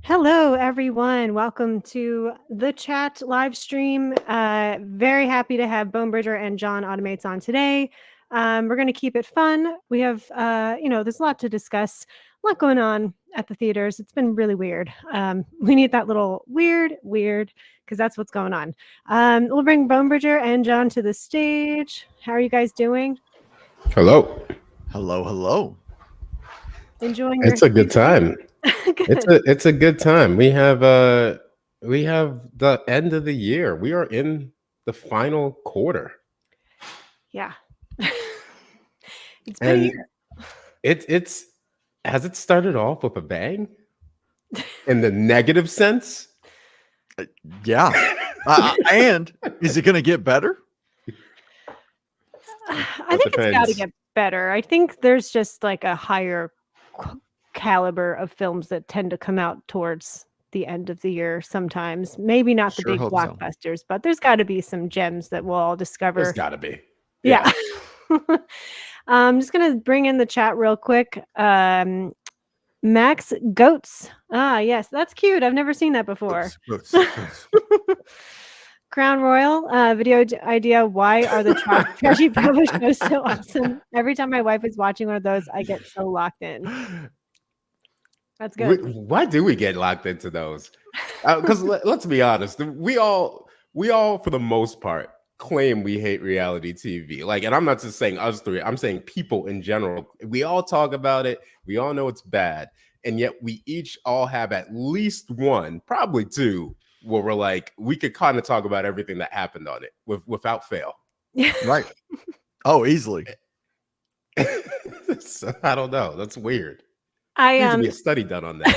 Hello, everyone. Welcome to the chat live stream. Very happy to have Bonebridger and John Automates on today. We're going to keep it fun. We have, there's a lot to discuss, a lot going on at the theaters. It's been really weird. We need that little weird, because that's what's going on. We'll bring Bonebridger and John to the stage. How are you guys doing? Hello. Hello. Enjoying It's a good time. Good. It's a good time. We have the end of the year. We are in the final quarter. Yeah. It's been a year. It's has it started off with a bang? In the negative sense? Yeah. And is it going to get better? I think it's got to get better. I think there's just like a higher caliber of films that tend to come out towards the end of the year sometimes. Maybe not the big blockbusters, but there's got to be some gems that we'll all discover. There's got to be. Yeah. I'm just going to bring in the chat real quick. Max Goats. Ah, yes, that's cute. I've never seen that before. Goats. Crown Royal, video idea. Why are the trashy Bravo shows so awesome? Every time my wife is watching one of those, I get so locked in. That's good. Why do we get locked into those? Because let's be honest, we all, for the most part, claim we hate reality TV. Like, and I'm not just saying us three. I'm saying people in general. We all talk about it. We all know it's bad, and yet we each all have at least one, probably two, where we're like, we could kind of talk about everything that happened on it without fail. Right. Oh, easily. So, I don't know. That's weird. There needs to be a study done on that.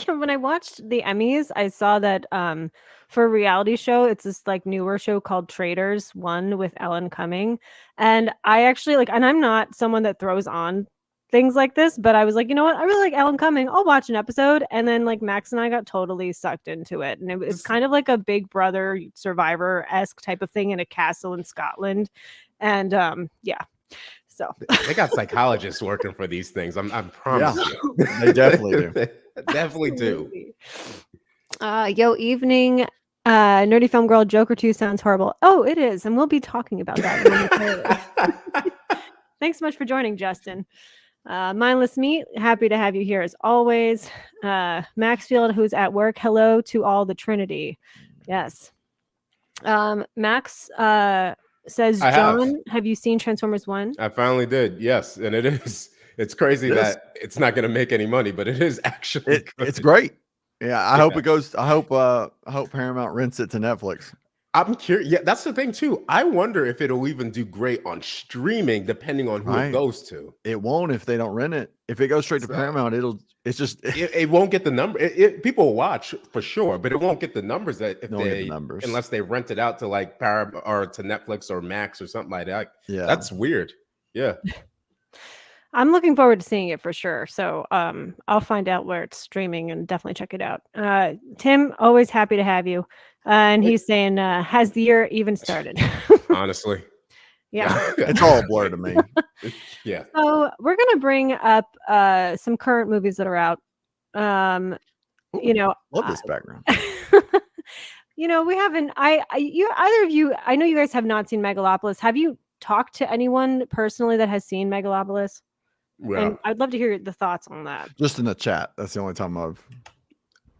When I watched the Emmys, I saw that for a reality show, it's this like newer show called Traitors 1 with Ellen Cumming. And I actually and I'm not someone that throws on things like this, but I was like, you know what? I really like Ellen Cumming. I'll watch an episode. And then like Max and I got totally sucked into it. And it's kind of like a Big Brother Survivor-esque type of thing in a castle in Scotland. And yeah. So they got psychologists working for these things. I'm promise you. They definitely do. They definitely do. Yo, evening. Nerdy Film Girl, Joker 2 sounds horrible. Oh, it is. And we'll be talking about that. Thanks so much for joining, Justin. Mindless Meat, happy to have you here as always. Maxfield, who's at work, hello to all the Trinity. Yes. Max says, John, have you seen Transformers 1? I finally did, yes. And it's crazy that it's not going to make any money, but it is actually it's great. Yeah, I hope it goes. I hope Paramount rents it to Netflix. I'm curious. Yeah, that's the thing too. I wonder if it'll even do great on streaming, depending on who it goes to. It won't if they don't rent it. If it goes straight to Paramount, it won't get the number. People will watch for sure, but it won't get the numbers unless they rent it out to like Paramount or to Netflix or Max or something like that. Yeah, that's weird. Yeah. I'm looking forward to seeing it for sure. So I'll find out where it's streaming and definitely check it out. Tim, always happy to have you. And he's saying, has the year even started? Honestly. Yeah. It's all a blur to me. Yeah. So we're going to bring up some current movies that are out. Love this background. We haven't, either of you, I know you guys have not seen Megalopolis. Have you talked to anyone personally that has seen Megalopolis? Well, and I'd love to hear the thoughts on that. Just in the chat. That's the only time I've.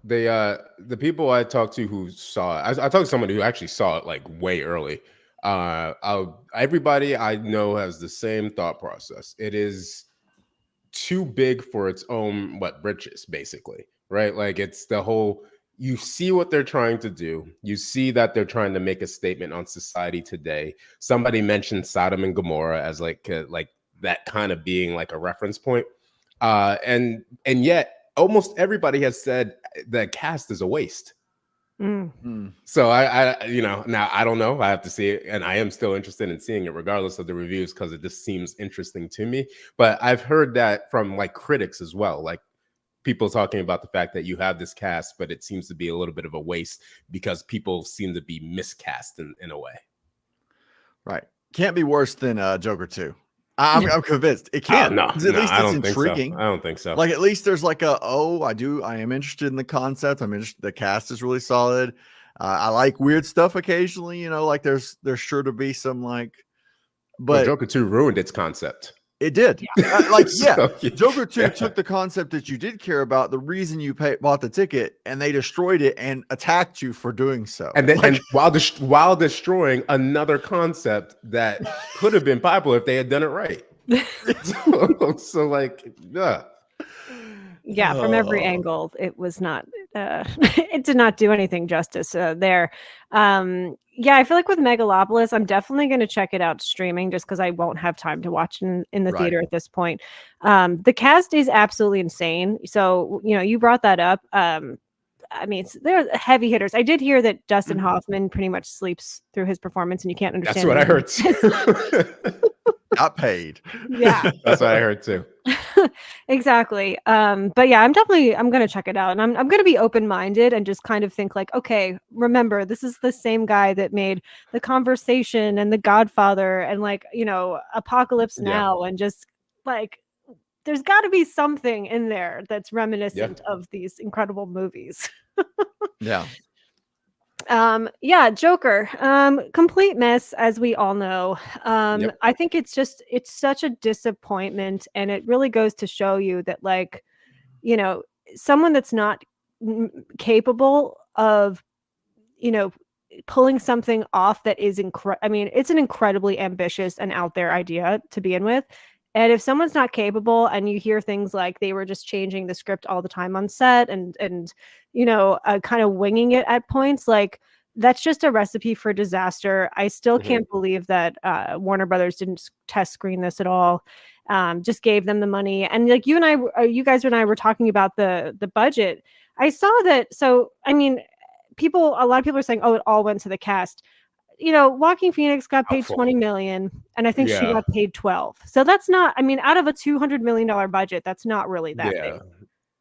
The people I talked to who saw it, I talked to somebody who actually saw it like way early. Everybody I know has the same thought process. It is too big for its own britches, basically, right? Like it's the whole. You see what they're trying to do. You see that they're trying to make a statement on society today. Somebody mentioned Sodom and Gomorrah as like that kind of being like a reference point. And yet almost everybody has said the cast is a waste. So I now I don't know. I have to see it, and I am still interested in seeing it regardless of the reviews because it just seems interesting to me. But I've heard that from like critics as well, like people talking about the fact that you have this cast, but it seems to be a little bit of a waste because people seem to be miscast in a way. Right. Can't be worse than Joker 2. I'm convinced it can't. No, 'Cause at least I it's don't think so. intriguing. I don't think so. Like at least there's like I am interested in the concept. I'm interested. The cast is really solid. I like weird stuff occasionally. Like there's sure to be some like, Well, but Joker 2 ruined its concept. it did. So, Joker 2 took the concept that you did care about, the reason you bought the ticket, and they destroyed it and attacked you for doing so. And then, and while destroying another concept that could have been popular if they had done it right. so like, yeah. Yeah, from every angle, it was not. It did not do anything justice there. Yeah, I feel like with Megalopolis, I'm definitely going to check it out streaming just because I won't have time to watch in the theater at this point. The cast is absolutely insane. So you brought that up. I mean, they're heavy hitters. I did hear that Dustin Hoffman pretty much sleeps through his performance, and you can't understand. That's what I heard too. Got paid. Yeah, that's what I heard too. Exactly. But yeah, I'm going to check it out, and I'm going to be open-minded and just kind of think like, okay, remember, this is the same guy that made The Conversation and The Godfather and like, Apocalypse Now, and just like, there's got to be something in there that's reminiscent of these incredible movies. Yeah. Joker, complete mess, as we all know. I think it's such a disappointment, and it really goes to show you that, like, someone that's not capable of, pulling something off that is it's an incredibly ambitious and out there idea to begin with. And if someone's not capable, and you hear things like they were just changing the script all the time on set and kind of winging it at points, like, that's just a recipe for disaster. I still can't believe that Warner Brothers didn't test screen this at all. Just gave them the money. And like you guys and I were talking about the budget. I saw that. So, I mean, a lot of people are saying, oh, it all went to the cast. Joaquin Phoenix got paid $20 million, and I think she got paid 12. So that's not, out of a $200 million budget, that's not really that big.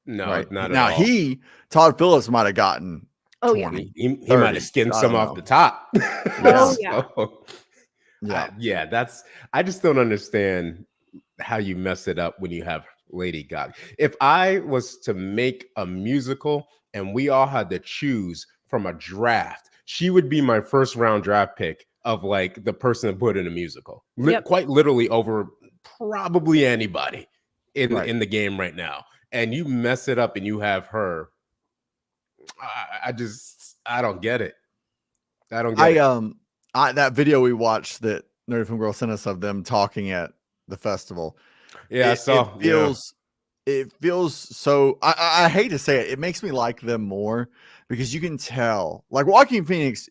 No, not at all. Todd Phillips might have gotten 20. He might have skinned some off the top. I just don't understand how you mess it up when you have Lady Gaga. If I was to make a musical and we all had to choose from a draft, she would be my first round draft pick of like the person to put in a musical. Quite literally over probably anybody in the game right now. And you mess it up and you have her. I don't get it. I don't get it. That video we watched that Nerd Film Girl sent us of them talking at the festival. Yeah, I saw. It feels so. I hate to say it. It makes me like them more because you can tell. Like Joaquin Phoenix,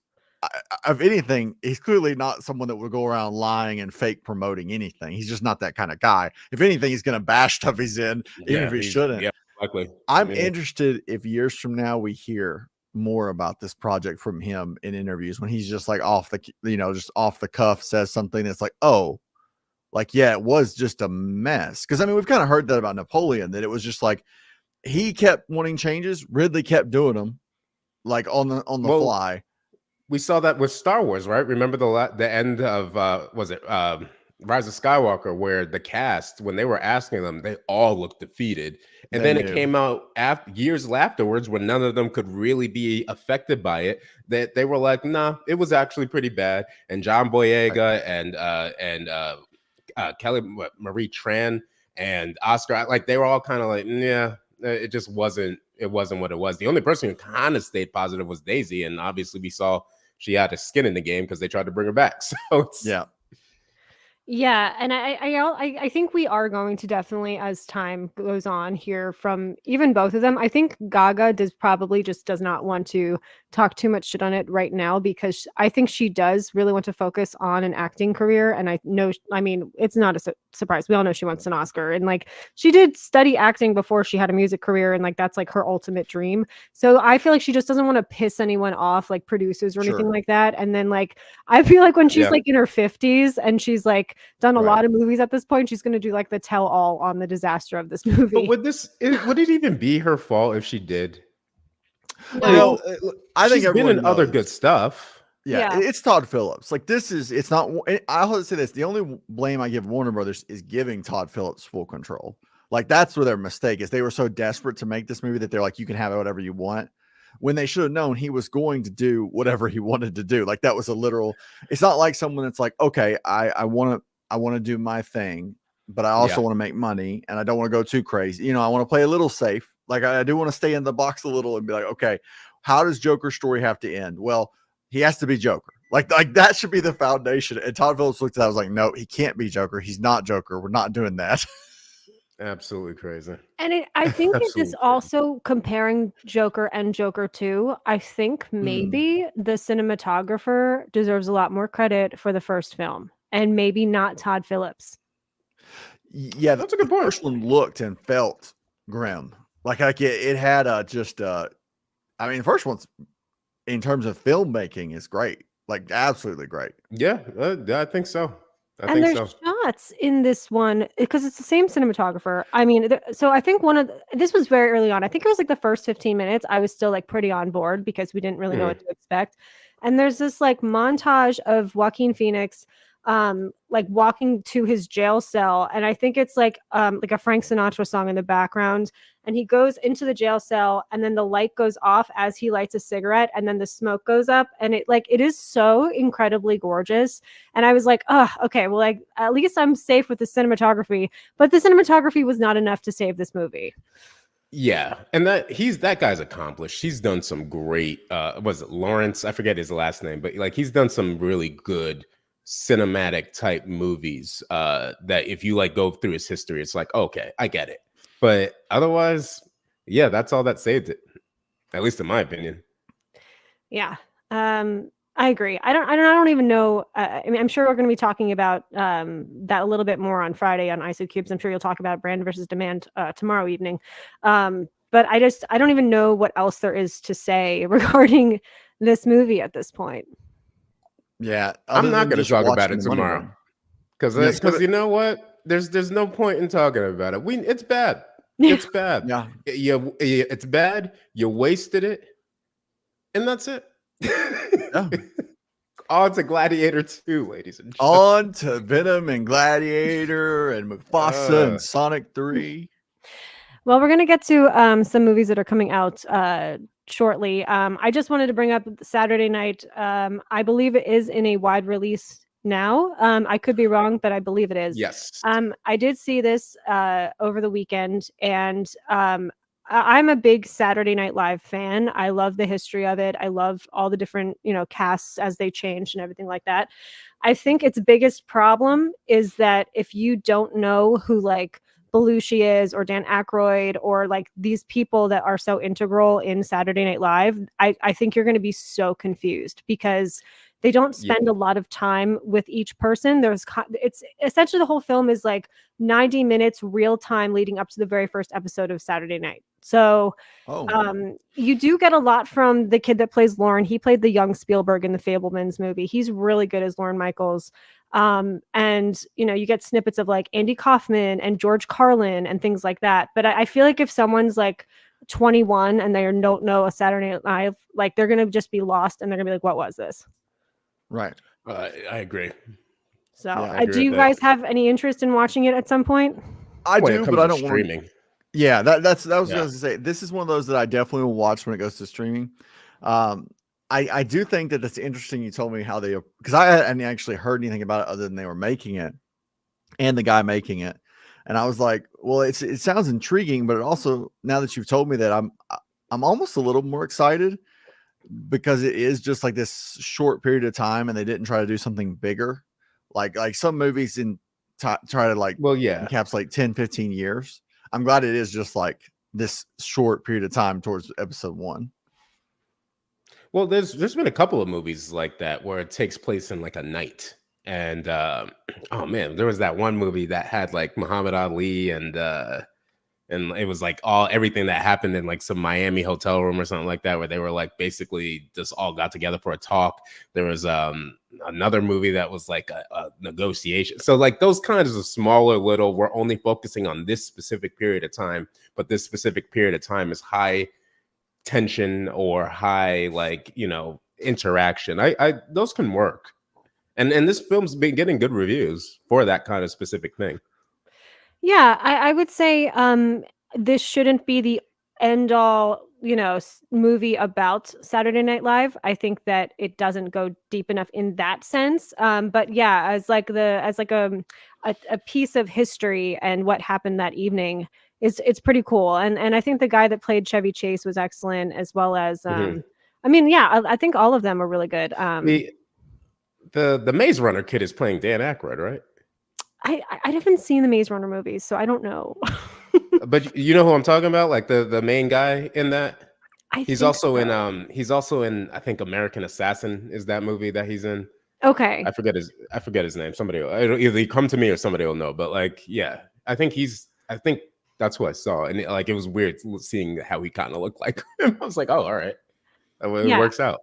if anything, he's clearly not someone that would go around lying and fake promoting anything. He's just not that kind of guy. If anything, he's going to bash stuff he's in, even if he shouldn't. Yeah, likely. I'm interested if years from now we hear more about this project from him in interviews when he's just like just off the cuff says something that's like, oh, like, yeah, it was just a mess. Because we've kind of heard that about Napoleon, that it was just like he kept wanting changes. Ridley kept doing them like on the fly. We saw that with Star Wars, right? Remember the end of Rise of Skywalker, where the cast, when they were asking them, they all looked defeated. And then it came out years afterwards when none of them could really be affected by it, that they were like, nah, it was actually pretty bad. And John Boyega and Kelly Marie Tran and Oscar, like they were all kind of like, yeah, it just wasn't what it was. The only person who kind of stayed positive was Daisy, and obviously we saw she had a skin in the game because they tried to bring her back. So Yeah, and I think we are going to definitely, as time goes on, hear from even both of them. I think Gaga does not want to talk too much shit on it right now because I think she does really want to focus on an acting career. And I know, it's not a surprise. We all know she wants an Oscar, and like she did study acting before she had a music career, and like that's like her ultimate dream. So I feel like she just doesn't want to piss anyone off, like producers or anything like that. And then like I feel like when she's like in her 50s and she's like done a lot of movies at this point, she's going to do like the tell all on the disaster of this movie. But would it even be her fault if she did? No, I think she's been in other good stuff. Yeah, it's Todd Phillips. Like it's not. I'll say this: the only blame I give Warner Brothers is giving Todd Phillips full control. Like that's where their mistake is. They were so desperate to make this movie that they're like, you can have it whatever you want, when they should have known he was going to do whatever he wanted to do. Like that was a literal. It's not like someone that's like, okay, I want to do my thing, but I also want to make money, and I don't want to go too crazy. I want to play a little safe. Like I do want to stay in the box a little and be like, okay, how does Joker's story have to end? Well, he has to be Joker. Like that should be the foundation. And Todd Phillips looked at that. I was like, no, he can't be Joker. He's not Joker. We're not doing that. Absolutely crazy. And I think that this also, comparing Joker and Joker 2, I think maybe the cinematographer deserves a lot more credit for the first film, and maybe not Todd Phillips. Yeah, that's a good point. The first one looked and felt grim. Like it had the first one's, in terms of filmmaking, is great. Like absolutely great. Yeah, I think so. There's shots in this one because it's the same cinematographer. I mean, so I think this was very early on. I think it was like the first 15 minutes. I was still like pretty on board because we didn't really know what to expect. And there's this like montage of Joaquin Phoenix like walking to his jail cell, and I think it's like a Frank Sinatra song in the background, and he goes into the jail cell, and then the light goes off as he lights a cigarette, and then the smoke goes up, and it is so incredibly gorgeous. And I was like, oh, okay, well, like at least I'm safe with the cinematography, but the cinematography was not enough to save this movie. Yeah, and that guy's accomplished. He's done some great was it Lawrence? I forget his last name, but like he's done some really good cinematic type movies that if you like go through his history, it's like, okay, I get it. But otherwise, yeah, that's all that saved it, at least in my opinion. Yeah, I agree. I don't even know. I mean, I'm sure we're going to be talking about that a little bit more on Friday on ISO Cubes. I'm sure you'll talk about Brand versus Demand tomorrow evening. But I don't even know what else there is to say regarding this movie at this point. Yeah, I'm not going to talk about it tomorrow because you know what? There's no point in talking about it. It's bad. It's bad. Yeah, it's bad. You wasted it, and that's it. Yeah. On to Gladiator 2, ladies and gentlemen. On to Venom and Gladiator and Mufasa and Sonic 3. Well, we're going to get to some movies that are coming out shortly. I just wanted to bring up Saturday night. I believe it is in a wide release now. I could be wrong, but I believe it is. Yes. I did see this over the weekend, and I'm a big Saturday Night Live fan. I love the history of it. I love all the different, casts as they changed and everything like that. I think its biggest problem is that if you don't know who like Belushi is or Dan Aykroyd or like these people that are so integral in Saturday Night Live, I think you're going to be so confused because they don't spend a lot of time with each person. It's essentially the whole film is like 90 minutes real time leading up to the very first episode of Saturday Night. So you do get a lot from the kid that plays Lauren. He played the young Spielberg in the Fabelmans movie. He's really good as Lorne Michaels. And you get snippets of like Andy Kaufman and George Carlin and things like that. But I feel like if someone's like 21 and they don't know a Saturday Night Live, like they're going to just be lost and they're gonna be like, what was this? Right. I agree. So do you guys have any interest in watching it at some point? I do, but I don't want streaming. Yeah, that was what I was going to say. This is one of those that I definitely will watch when it goes to streaming. I do think that it's interesting. You told me how because I hadn't actually heard anything about it other than they were making it and the guy making it. And I was like, well, it sounds intriguing, but it also, now that you've told me that, I'm almost a little more excited because it is just like this short period of time and they didn't try to do something bigger. Like some movies try to like encapsulate 10, 15 years. I'm glad it is just like this short period of time towards episode 1. Well, there's been a couple of movies like that where it takes place in like a night. And oh man, there was that one movie that had like Muhammad Ali and it was like everything that happened in like some Miami hotel room or something like that, where they were like basically just all got together for a talk. There was another movie that was like a negotiation. So like those kinds of smaller little, we're only focusing on this specific period of time, but this specific period of time is high tension or high, like, interaction. I those can work. And this film's been getting good reviews for that kind of specific thing. Yeah, I would say this shouldn't be the end all, movie about Saturday Night Live. I think that it doesn't go deep enough in that sense. But yeah, as like a piece of history and what happened that evening it's pretty cool. And I think the guy that played Chevy Chase was excellent, as well as I mean, yeah, I think all of them are really good. The Maze Runner kid is playing Dan Aykroyd, right? I haven't seen the Maze Runner movies, so I don't know. But you know who I'm talking about, like the main guy in that. He's also in I think American Assassin is that movie that he's in. Okay. I forget his name. Somebody it'll either come to me or somebody will know. But like, yeah, I think that's who I saw, and it was weird seeing how he kind of looked like him. I was like, oh, all right, it works out.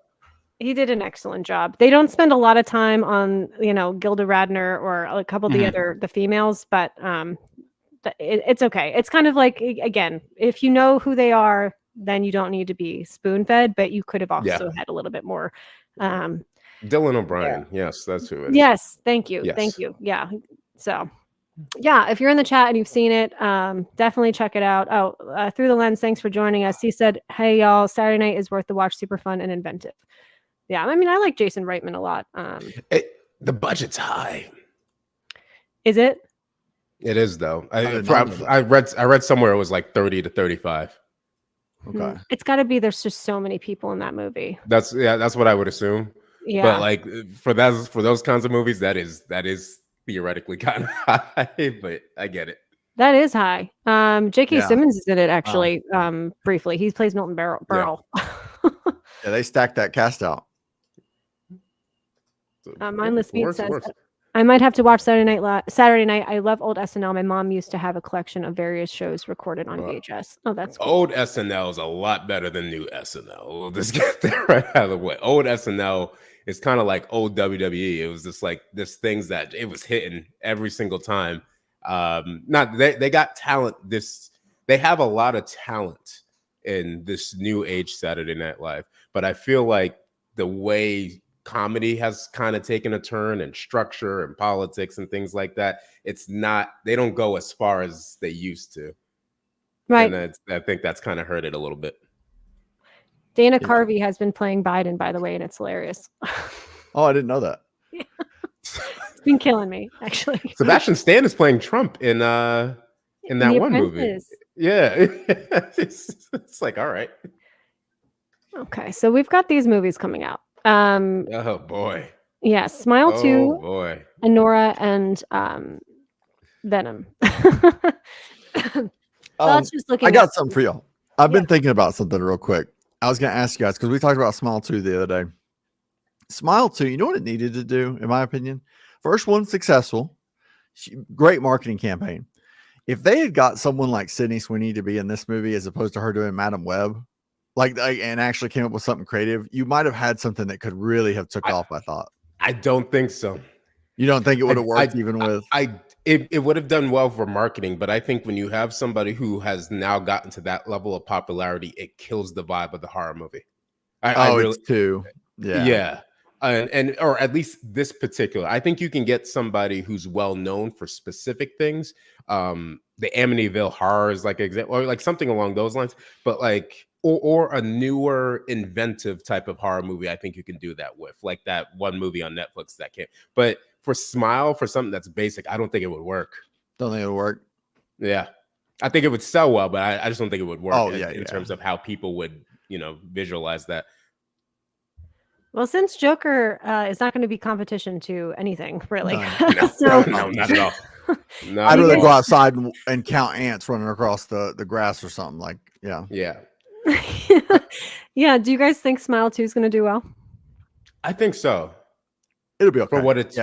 He did an excellent job. They don't spend a lot of time on, Gilda Radner or a couple of the females, but it's okay. It's kind of like, again, if you know who they are, then you don't need to be spoon fed, but you could have also had a little bit more. Dylan O'Brien. Yeah. Yes, that's who it is. Yes. Thank you. Yes. Thank you. Yeah. So yeah, if you're in the chat and you've seen it, definitely check it out. Oh, Through the Lens, thanks for joining us. He said, hey y'all, Saturday night is worth the watch, super fun and inventive. Yeah, I mean, I like Jason Reitman a lot. The budget's high. Is it? It is though. I read somewhere it was like 30 to 35. Okay. It's got to be. There's just so many people in that movie. That's what I would assume. Yeah. But like for those kinds of movies, that is theoretically kind of high. But I get it. That is high. J.K. Simmons is in it actually. Briefly, he plays Milton Berle. Yeah, they stacked that cast out. Mindless Beat says, I might have to watch Saturday night. I love old SNL. My mom used to have a collection of various shows recorded on VHS. Oh, that's cool. Old SNL is a lot better than new SNL. We'll just get that right out of the way. Old SNL is kind of like old WWE. It was just like this things that it was hitting every single time. They got talent. They have a lot of talent in this new age Saturday Night Live, but I feel like the way comedy has kind of taken a turn, and structure and politics and things like that, they don't go as far as they used to. Right. And I think that's kind of hurt it a little bit. Dana Carvey has been playing Biden, by the way, and it's hilarious. Oh, I didn't know that. Yeah. It's been killing me, actually. Sebastian Stan is playing Trump in that one movie. Yeah. It's like, all right. Okay, so we've got these movies coming out. Oh boy. Yeah, Smile 2, boy. Anora, and Venom. I got something for y'all. I've been thinking about something real quick. I was going to ask you guys, because we talked about Smile 2 the other day. Smile 2, you know what it needed to do, in my opinion? First one, successful. Great marketing campaign. If they had got someone like Sydney Sweeney to be in this movie as opposed to her doing Madam Web, and actually came up with something creative, you might have had something that could really have took off, I thought. I don't think so. You don't think it would have worked it would have done well for marketing, but I think when you have somebody who has now gotten to that level of popularity, it kills the vibe of the horror movie. It's too. Yeah. Yeah. And or at least this particular, I think you can get somebody who's well known for specific things. The Amityville Horror is like example, or like something along those lines. But like, or a newer, inventive type of horror movie, I think you can do that with, like that one movie on Netflix that came. But for Smile, for something that's basic, I don't think it would work. Don't think it would work. Yeah, I think it would sell well, but I just don't think it would work. In terms of how people would, visualize that. Well, since Joker is not going to be competition to anything, really. No, not at all. No, I'd rather go outside and count ants running across the grass or something. Like, yeah. Yeah. Do you guys think Smile 2 is going to do well? I think so. It'll be okay. For what it is.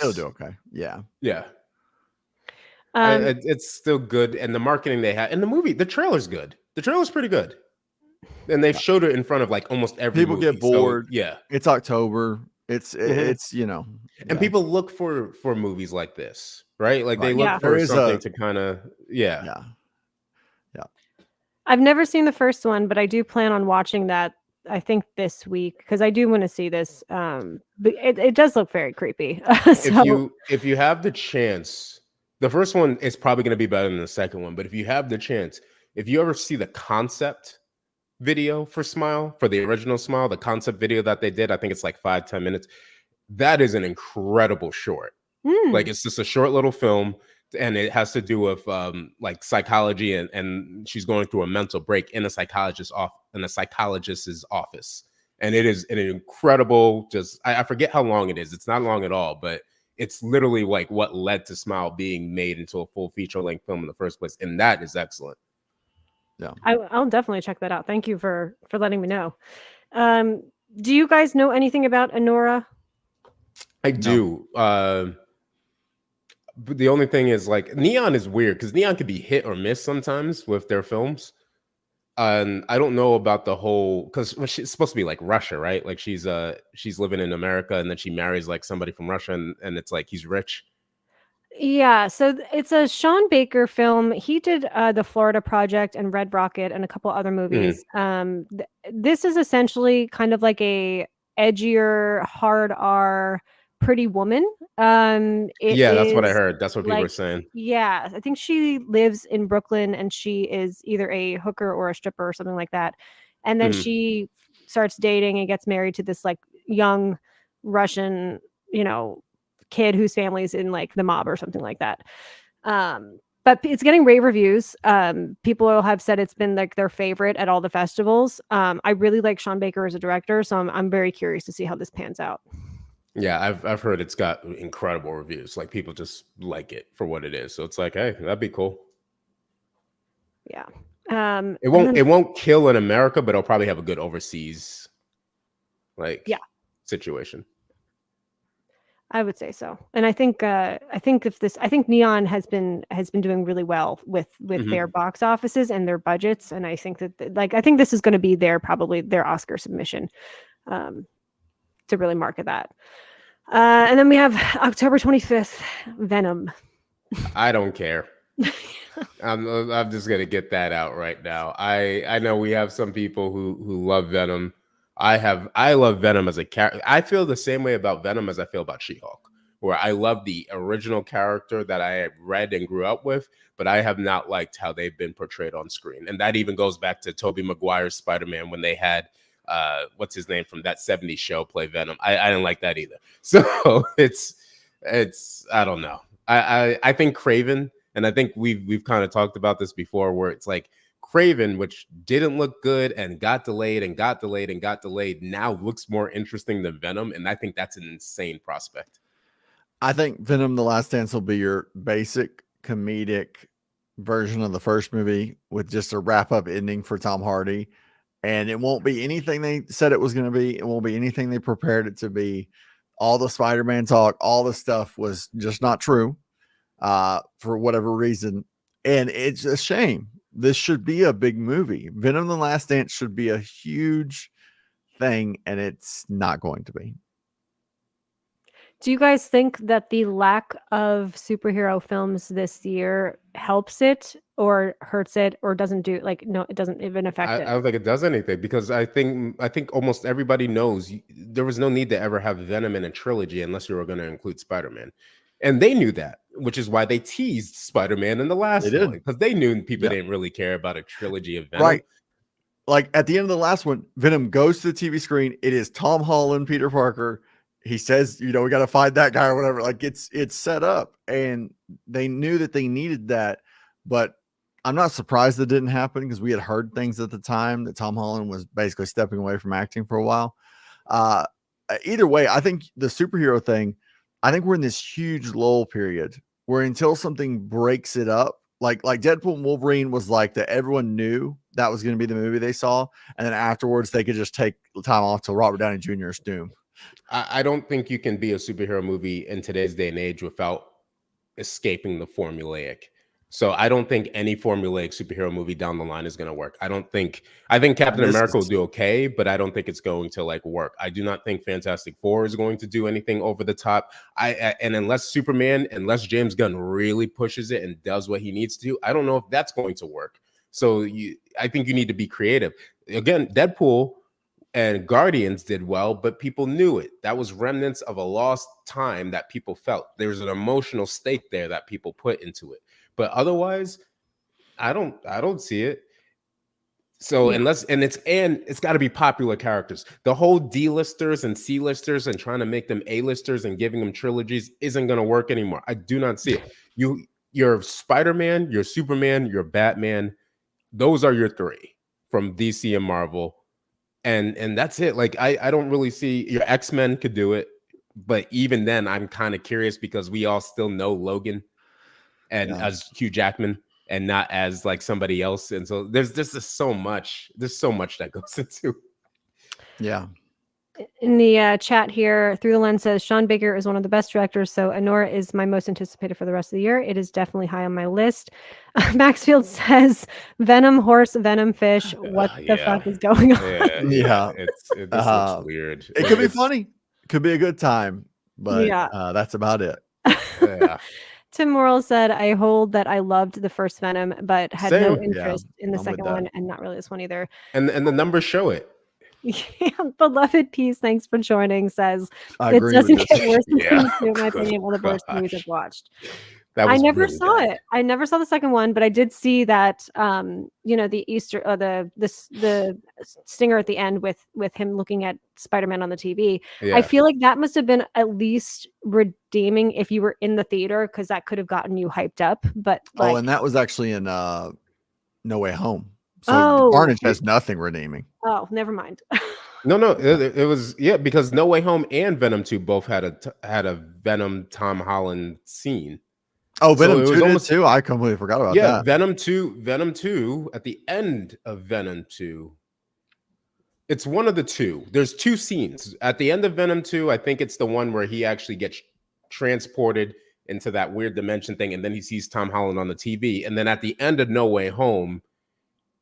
It'll do okay. Yeah. Yeah. It's still good. And the marketing they have, and the trailer's good. The trailer's pretty good. And they've showed it in front of like almost every people movie. Get bored. So, yeah. It's October. It's and people look for movies like this, right? Like they look for something to kind of I've never seen the first one, but I do plan on watching that I think this week because I do want to see this. But it does look very creepy. So If you have the chance, the first one is probably going to be better than the second one. But if you have the chance, if you ever see the concept video for Smile, for the original Smile, the concept video that they did, I think it's like 5-10 minutes. That is an incredible short. Like it's just a short little film, and it has to do with like psychology, and she's going through a mental break in a psychologist's office. And it is an incredible, just I forget how long it is. It's not long at all, but it's literally like what led to Smile being made into a full feature-length film in the first place. And that is excellent. Yeah. I'll definitely check that out. Thank you for letting me know. Do you guys know anything about Anora? I do. But the only thing is, like, Neon is weird because Neon could be hit or miss sometimes with their films. And I don't know about the whole, because she's supposed to be like Russia, right? Like she's living in America, and then she marries like somebody from Russia, and it's like he's rich. Yeah, so it's a Sean Baker film. He did the Florida Project and Red Rocket and a couple other movies. This is essentially kind of like a edgier, hard R Pretty Woman. It Yeah, that's what I is heard. That's what people are saying. yeah, I think she lives in Brooklyn and she is either a hooker or a stripper or something like that. And then she starts dating and gets married to this like young Russian, kid whose family's in like the mob or something like that. But it's getting rave reviews. People have said it's been like their favorite at all the festivals. I really like Sean Baker as a director, so I'm very curious to see how this pans out. Yeah, I've heard it's got incredible reviews. Like people just like it for what it is. So it's like, hey, that'd be cool. Yeah. It won't kill in America, but it'll probably have a good overseas situation. I would say so. And I think Neon has been doing really well with their box offices and their budgets. And I think that I think this is going to be probably their Oscar submission to really market that. And then we have October 25th, Venom. I don't care. I'm just gonna get that out right now. I know we have some people who love Venom. I love Venom as a character. I feel the same way about Venom as I feel about She-Hulk, where I love the original character that I read and grew up with, but I have not liked how they've been portrayed on screen. And that even goes back to Tobey Maguire's Spider-Man when they had what's his name from that 70s show play Venom. I didn't like that either. So it's I don't know. I think Craven, and I think we've kind of talked about this before, where it's like Craven, which didn't look good and got delayed and got delayed and got delayed, now looks more interesting than Venom, and I think that's an insane prospect. I think Venom: The Last Dance will be your basic comedic version of the first movie with just a wrap-up ending for Tom Hardy, and it won't be anything they said it was going to be. It won't be anything they prepared it to be. All the Spider-Man talk, all the stuff was just not true for whatever reason, and it's a shame. This should be a big movie. Venom: The Last Dance should be a huge thing, and it's not going to be. Do you guys think that the lack of superhero films this year helps it or hurts it or doesn't do no, it doesn't even affect it? I don't think it does anything because I think almost everybody knows there was no need to ever have Venom in a trilogy unless you were going to include Spider-Man. And they knew that, which is why they teased Spider-Man in the last one, because they knew people didn't really care about a trilogy of Venom. Right. Like at the end of the last one, Venom goes to the TV screen. It is Tom Holland, Peter Parker. He says, we got to find that guy or whatever. Like it's set up, and they knew that they needed that. But I'm not surprised that didn't happen because we had heard things at the time that Tom Holland was basically stepping away from acting for a while. Either way, I think the superhero thing, I think we're in this huge lull period where until something breaks it up, like Deadpool and Wolverine was like that everyone knew that was going to be the movie they saw. And then afterwards they could just take time off till Robert Downey Jr.'s doom. I don't think you can be a superhero movie in today's day and age without escaping the formulaic. So I don't think any formulaic superhero movie down the line is going to work. I think Captain America will do okay, but I don't think it's going to work. I do not think Fantastic Four is going to do anything over the top. And unless James Gunn really pushes it and does what he needs to do, I don't know if that's going to work. So I think you need to be creative. Again, Deadpool And Guardians did well, but people knew it. That was remnants of a lost time that people felt. There was an emotional stake there that people put into it. But otherwise, I don't see it. So Yeah. it's got to be popular characters. The whole D-listers and C-listers and trying to make them A-listers and giving them trilogies isn't going to work anymore. I do not see it. You're Spider-Man, you're Superman, you're Batman. Those are your three from DC and Marvel. And that's it. Like I don't really see your X-Men could do it, but even then I'm kind of curious because we all still know Logan and as Hugh Jackman and not as like somebody else. And so there's just so much that goes into. Yeah. In the chat here, Through the Lens says Sean Baker is one of the best directors, so Anora is my most anticipated for the rest of the year. It is definitely high on my list. Maxfield says Venom horse, Venom fish. What the fuck is going on? Yeah. It just looks weird. It could be funny. It could be a good time, but that's about it. Yeah. Tim Morrill said, I hold that I loved the first Venom, but had no Same. interest in the I'm second with that. one, and not really this one either. And the numbers show it. Yeah, Beloved Peace, thanks for joining, says I it agree doesn't with get this. worse than Yeah. Scream 2, in my opinion, one of the worst movies I've watched. That I was never really saw bad. it. I never saw the second one, but I did see that the Easter the stinger at the end with him looking at Spider-Man on the TV. Yeah. I feel like that must have been at least redeeming if you were in the theater, because that could have gotten you hyped up. But like, And that was actually in No Way Home. So Carnage has nothing redeeming. Oh, never mind. No, it was because No Way Home and Venom 2 both had a Venom Tom Holland scene. Oh, Venom So it 2 was did too? I completely forgot about that. Venom 2 at the end of Venom 2. It's one of the two. There's two scenes. At the end of Venom 2, I think it's the one where he actually gets transported into that weird dimension thing, and then he sees Tom Holland on the TV. And then at the end of No Way Home,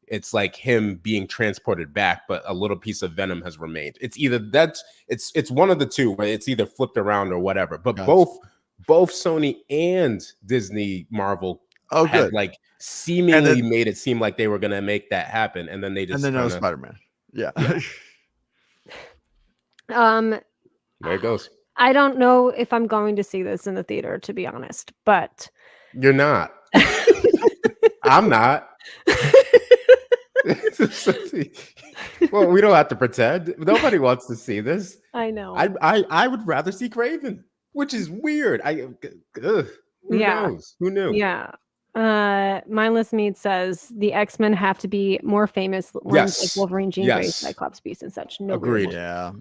it's like him being transported back, but a little piece of Venom has remained. It's either it's one of the two, where it's either flipped around or whatever. But both Sony and Disney Marvel had like seemingly made it seem like they were gonna make that happen, and then they just no Spider-Man. Yeah. There it goes. I don't know if I'm going to see this in the theater, to be honest, but you're not. I'm not. Well, we don't have to pretend. Nobody wants to see this. I know. I would rather see Craven, which is weird. Who knows? Who knew? Yeah. Mindless Meat says the X-Men have to be more famous ones like Wolverine, Jean Grey, Cyclops, Beast, and such. No, agreed. Yeah.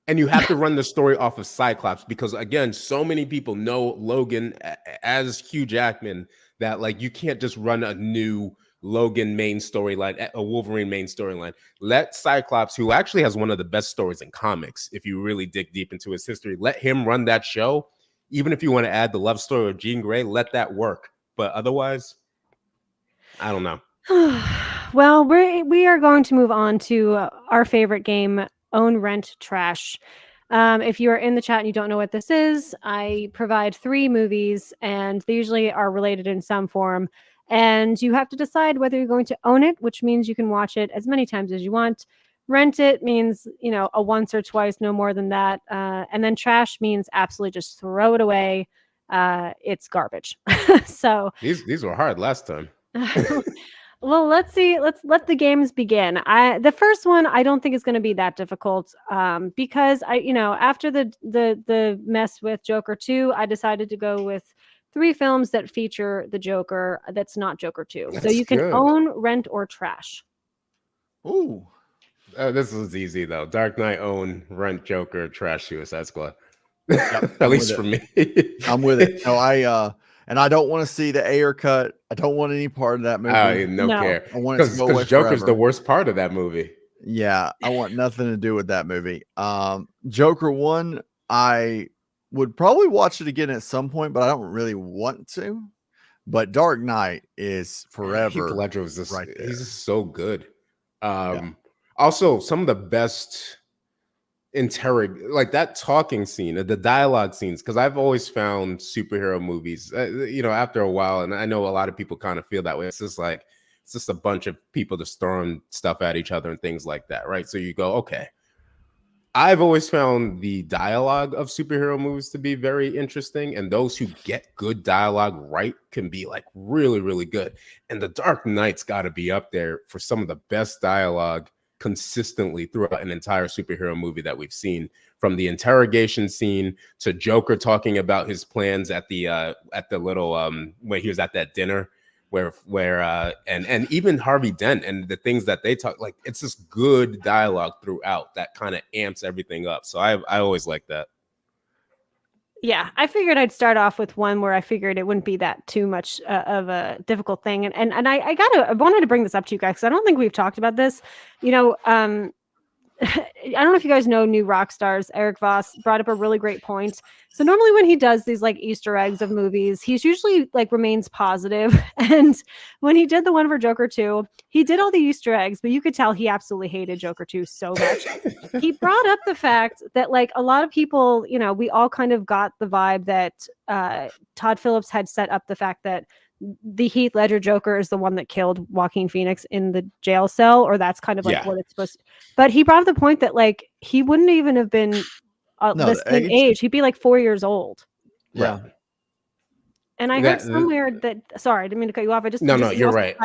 And you have to run the story off of Cyclops because, again, so many people know Logan as Hugh Jackman that like you can't just run a new Logan main storyline, a Wolverine main storyline. Let Cyclops, who actually has one of the best stories in comics, if you really dig deep into his history, let him run that show. Even if you want to add the love story of Jean Grey, let that work. But otherwise, I don't know. Well, we are going to move on to our favorite game, Own, Rent, Trash. If you are in the chat and you don't know what this is, I provide 3 movies, and they usually are related in some form. And you have to decide whether you're going to own it, which means you can watch it as many times as you want. Rent it means, a once or twice, no more than that. And then trash means absolutely just throw it away. It's garbage. So these were hard last time. Well, let's see. Let's let the games begin. The first one I don't think is going to be that difficult because after the mess with Joker 2, I decided to go with 3 films that feature the Joker that's not Joker 2. So you can own, rent, or trash. Ooh. This was easy, though. Dark Knight, own, rent, Joker, trash, Suicide Squad. At least for me. I'm with it. No, I don't want to see the Ayer cut. I don't want any part of that movie. No care. I want it to go away Joker's forever. the worst part of that movie. Yeah, I want nothing to do with that movie. Joker 1, I would probably watch it again at some point, but I don't really want to. But Dark Knight is forever. Heath Ledger was just, right there. He's just so good. Also, some of the best like that talking scene, the dialogue scenes, because I've always found superhero movies, after a while, and I know a lot of people kind of feel that way. It's just like It's just a bunch of people just throwing stuff at each other and things like that, right? So you go, okay. I've always found the dialogue of superhero movies to be very interesting, and those who get good dialogue right can be like really, really good. And The Dark Knight's got to be up there for some of the best dialogue consistently throughout an entire superhero movie that we've seen, from the interrogation scene to Joker talking about his plans at the little where he was at that dinner and even Harvey Dent and the things that they talk, like it's just good dialogue throughout that kind of amps everything up. So I always like that. Yeah, I figured I'd start off with one where I figured it wouldn't be that too much of a difficult thing, and I wanted to bring this up to you guys because I don't think we've talked about this. I don't know if you guys know New Rock Stars. Eric Voss brought up a really great point. So normally when he does these like Easter eggs of movies, he's usually like remains positive. And when he did the one for Joker 2, he did all the Easter eggs, but you could tell he absolutely hated Joker 2 so much. He brought up the fact that like a lot of people, we all kind of got the vibe that Todd Phillips had set up the fact that the Heath Ledger Joker is the one that killed Joaquin Phoenix in the jail cell, or that's kind of like what it's supposed to. But he brought up the point that like he wouldn't even have been the same age. He'd be like 4 years old. Yeah. And I heard somewhere that, sorry, I didn't mean to cut you off. No, you're right.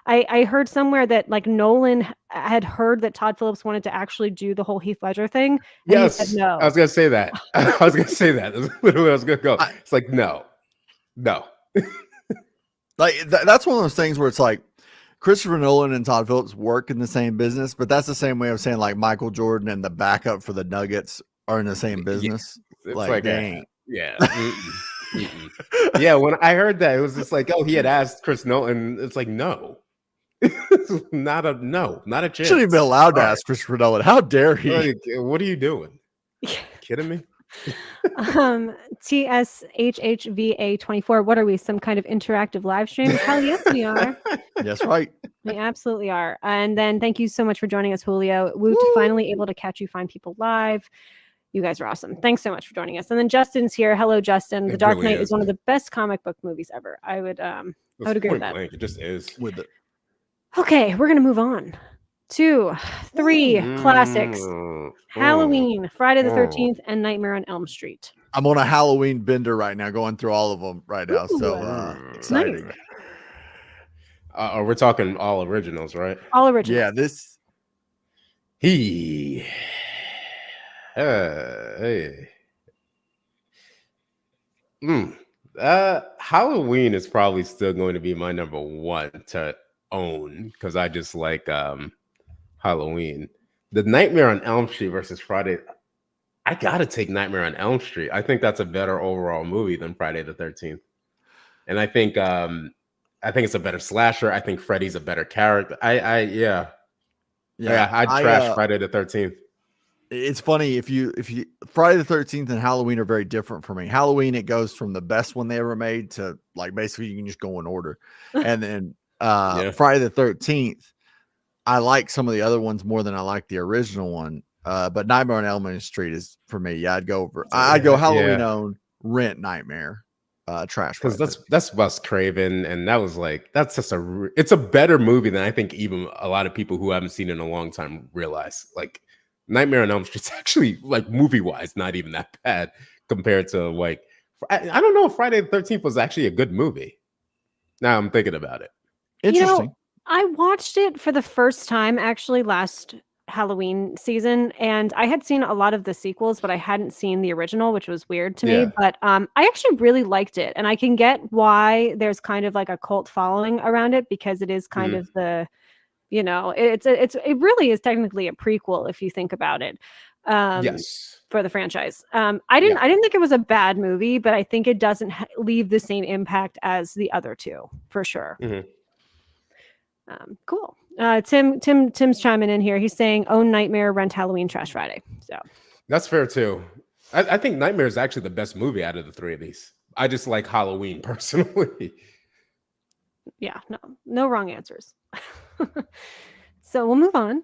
I heard somewhere that like Nolan had heard that Todd Phillips wanted to actually do the whole Heath Ledger thing. And he said no. I was going to say that. I was going to say that. That's literally where I was going to go. It's like, no. Like that's one of those things where it's like Christopher Nolan and Todd Phillips work in the same business, but that's the same way of saying like Michael Jordan and the backup for the Nuggets are in the same business. It's like dang. Yeah. Yeah, when I heard that, it was just like, oh, he had asked Chris Nolan. It's like, no. not a chance. Shouldn't even be allowed to ask Christopher Nolan. How dare he? What are you doing? Kidding me? TSHHVA24. What are we? Some kind of interactive live stream? Hell yes, we are. That's right. We absolutely are. And then thank you so much for joining us, Julio. Woot, finally able to catch you fine people live. You guys are awesome. Thanks so much for joining us. And then Justin's here. Hello, Justin. The Dark Knight is one of the best comic book movies ever. I would agree with that. It just is. With it. Okay, we're gonna move on. 2, 3 classics. Halloween, Friday the 13th, and Nightmare on Elm Street. I'm on a Halloween bender right now, going through all of them right now. So exciting. Nice. We're talking all originals, right? All originals. Yeah, this. Hey. Halloween is probably still going to be my number one to own because I just like Halloween. The Nightmare on Elm Street versus Friday. I gotta take Nightmare on Elm Street. I think that's a better overall movie than Friday the 13th. And I think it's a better slasher. I think Freddy's a better character. I'd trash Friday the 13th. It's funny if you Friday the 13th and Halloween are very different for me. Halloween, it goes from the best one they ever made to like basically you can just go in order. And then Friday the 13th, I like some of the other ones more than I like the original one. But Nightmare on Elm Street is for me. Yeah, I'd go Halloween own, rent Nightmare, trash. Because that's Wes Craven, and that was like that's just it's a better movie than I think even a lot of people who haven't seen it in a long time realize. Like Nightmare on Elm Street's actually like movie wise not even that bad compared to like I don't know if Friday the 13th was actually a good movie. Now I'm thinking about it. Interesting. I watched it for the first time actually last Halloween season, and I had seen a lot of the sequels, but I hadn't seen the original, which was weird to me. But I actually really liked it, and I can get why there's kind of like a cult following around it because it is kind of the, it really is technically a prequel if you think about it. Yes. For the franchise. I didn't think it was a bad movie, but I think it doesn't leave the same impact as the other two for sure. Cool. Tim's chiming in here. He's saying own Nightmare, rent Halloween, trash Friday. So that's fair too. I think Nightmare is actually the best movie out of the three of these. I just like Halloween personally. Yeah, no wrong answers. So we'll move on.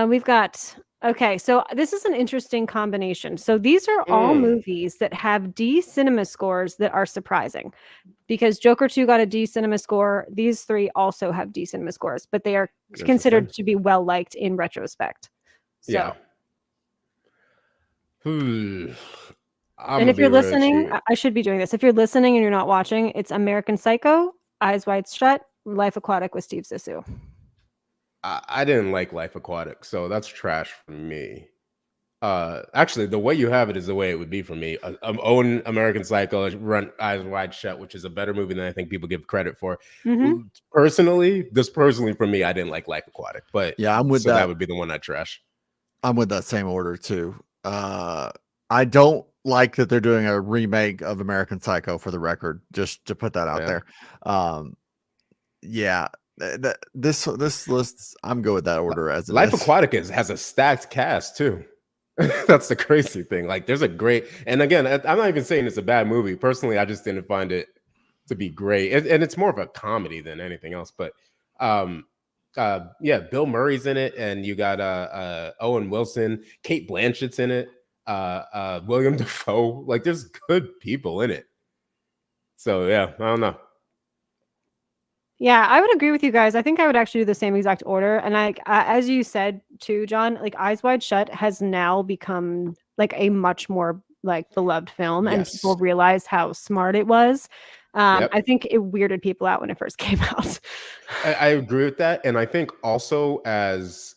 We've got Okay, so this is an interesting combination. So these are all movies that have D cinema scores that are surprising, because Joker 2 got a D cinema score. These three also have D cinema scores, but they are considered to be well liked in retrospect. So, yeah. I'm and if you're listening, I should be doing this. If you're listening and you're not watching, it's American Psycho, Eyes Wide Shut, Life Aquatic with Steve Zissou. I didn't like Life Aquatic, so that's trash for me. Actually, the way you have it is the way it would be for me. Own American Psycho, Run Eyes Wide Shut, which is a better movie than I think people give credit for. Mm-hmm. Personally for me, I didn't like Life Aquatic, but yeah, I'm with that. That would be the one I trash. I'm with that same order too. I don't like that they're doing a remake of American Psycho, for the record, just to put that out there. This list, I'm good with that order as it Life is. Aquatic has a stacked cast too. That's the crazy thing. Like, there's a great, and again, I'm not even saying it's a bad movie. Personally, I just didn't find it to be great, and it's more of a comedy than anything else. But Bill Murray's in it, and you got Owen Wilson, Kate Blanchett's in it, William Dafoe. Like, there's good people in it. So yeah, I don't know. Yeah, I would agree with you guys. I think I would actually do the same exact order. And as you said too, John, like Eyes Wide Shut has now become like a much more like beloved film, and people realize how smart it was. I think it weirded people out when it first came out. I agree with that, and I think also as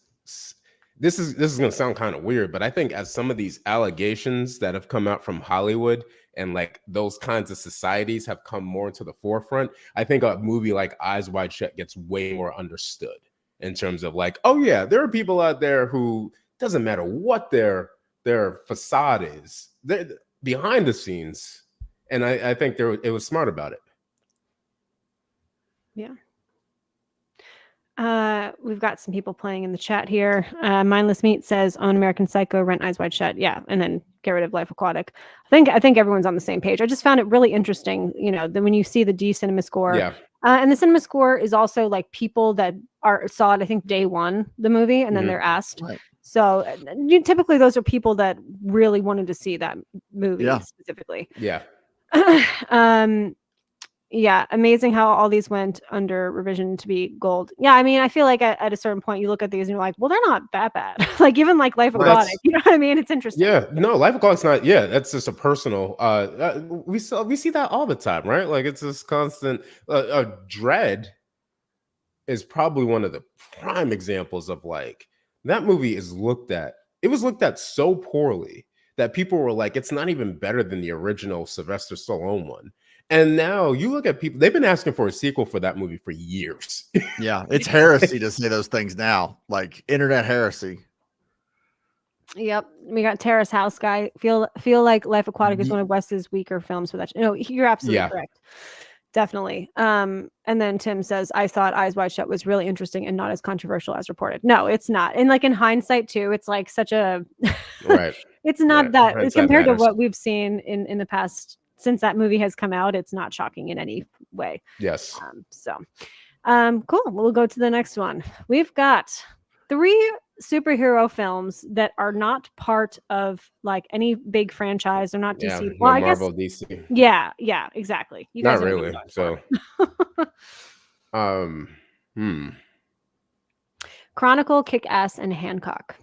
this is going to sound kind of weird, but I think as some of these allegations that have come out from Hollywood and like those kinds of societies have come more to the forefront, I think a movie like Eyes Wide Shut gets way more understood in terms of like, oh yeah, there are people out there who, doesn't matter what their facade is, they're behind the scenes, and I think it was smart about it. Yeah. We've got some people playing in the chat here. Mindless Meat says on American Psycho, Rent, Eyes Wide Shut. Yeah, and then get rid of Life Aquatic. I think everyone's on the same page. I just found it really interesting, that when you see the D cinema score, and the cinema score is also like people that saw it, I think day one, the movie, and then they're asked. Right. So typically those are people that really wanted to see that movie specifically. Yeah. Yeah, amazing how all these went under revision to be gold. Yeah, I mean, I feel like at a certain point you look at these and you're like, well, they're not that bad. Like even like Life Aquatic, you know what I mean? It's interesting. Yeah, no, Life Aquatic's not. Yeah, that's just a personal. We see that all the time, right? Like it's this constant. Dread is probably one of the prime examples of like that movie is looked at. It was looked at so poorly that people were like, it's not even better than the original Sylvester Stallone one. And now you look at people, they've been asking for a sequel for that movie for years. Yeah, it's heresy to say those things now, like internet heresy. Yep. We got Terrace House Guy. Feel like Life Aquatic is one of Wes's weaker films for that. No, you're absolutely correct. Definitely. And then Tim says, I thought Eyes Wide Shut was really interesting and not as controversial as reported. No, it's not. And like in hindsight too, it's like such a right. It's not that compared to what we've seen in the past since that movie has come out, it's not shocking in any way. Yes. Cool. We'll go to the next one. We've got 3 superhero films that are not part of like any big franchise. They're not DC. Yeah, well, Marvel, DC. Yeah, exactly. You guys not really. So, Chronicle, Kick-Ass, and Hancock.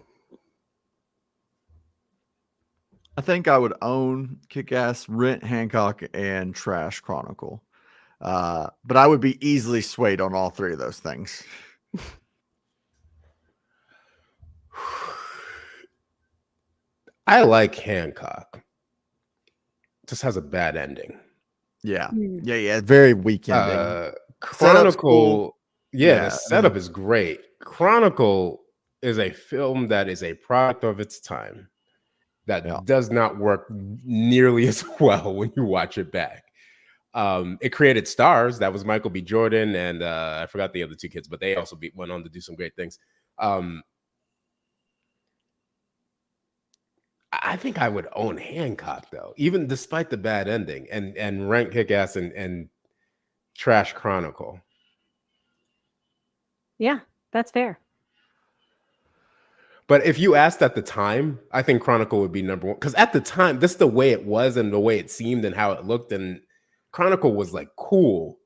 I think I would own Kick-Ass, rent Hancock, and trash Chronicle. But I would be easily swayed on all 3 of those things. I like Hancock. Just has a bad ending. Yeah. Very weak ending. Chronicle, cool. The setup is great. Chronicle is a film that is a product of its time that does not work nearly as well when you watch it back. It created stars. That was Michael B. Jordan and I forgot the other 2 kids, but they also went on to do some great things. I think I would own Hancock though, even despite the bad ending, and rank Kick-Ass and trash Chronicle. Yeah, that's fair. But if you asked at the time, I think Chronicle would be number one. Because at the time, this is the way it was and the way it seemed and how it looked. And Chronicle was like cool.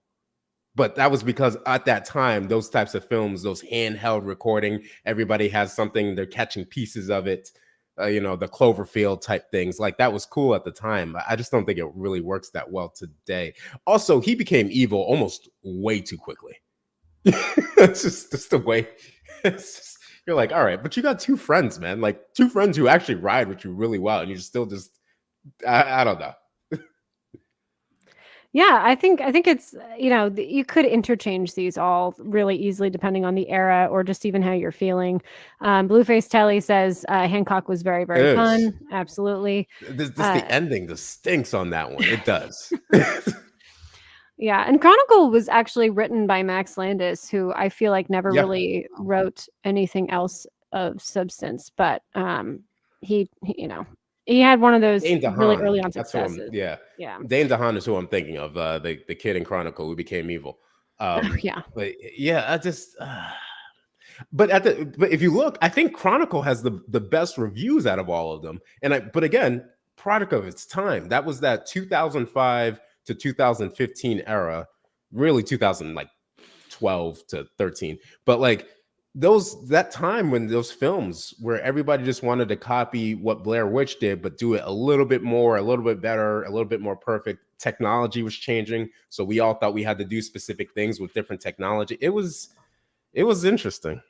But that was because at that time, those types of films, those handheld recording, everybody has something, they're catching pieces of it, the Cloverfield type things. Like that was cool at the time. I just don't think it really works that well today. Also, he became evil almost way too quickly. It's just the way. You're like, all right, but you got two friends, man. Like two friends who actually ride with you really well, and you're still just, I don't know. Yeah, I think it's you could interchange these all really easily depending on the era or just even how you're feeling. Blueface Telly says Hancock was very, very It is. fun. Absolutely. The ending just stinks on that one. It does. Yeah, and Chronicle was actually written by Max Landis, who I feel like never Yeah. really wrote anything else of substance, but he he had one of those Dane really DeHaan. early on That's who I'm. successes. Yeah. Yeah. Dane DeHaan is who I'm thinking of. The kid in Chronicle who became evil. Yeah. But yeah, I just. But if you look, I think Chronicle has the best reviews out of all of them. But again, product of its time. That was that 2005 to 2015 era, really 2012 to 13. But like that time when those films where everybody just wanted to copy what Blair Witch did, but do it a little bit more, a little bit better, a little bit more perfect. Technology was changing, so we all thought we had to do specific things with different technology. It was interesting.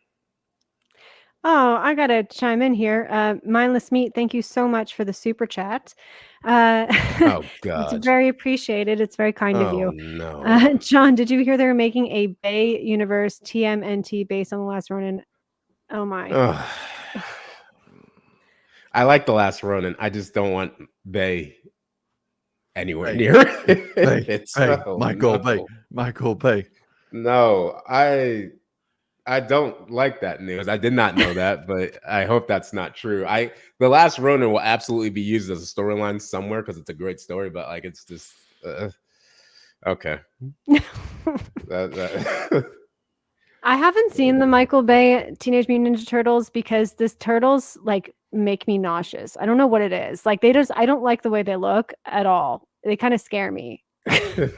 Oh, I gotta chime in here. Mindless Meat, thank you so much for the super chat. Oh It's God. very appreciated. It's very kind of you. No. John, did you hear they were making a Bay Universe TMNT based on The Last Ronin? Oh my. I like The Last Ronin. I just don't want Bay anywhere Bay. near it. It's Michael Bay. Michael Bay. No, I don't like that news. I did not know that, but I hope that's not true. The Last Ronin will absolutely be used as a storyline somewhere because it's a great story, but like it's just okay. I haven't seen the Michael Bay Teenage Mutant Ninja Turtles because this turtles like make me nauseous. I don't know what it is. Like I don't like the way they look at all. They kind of scare me. He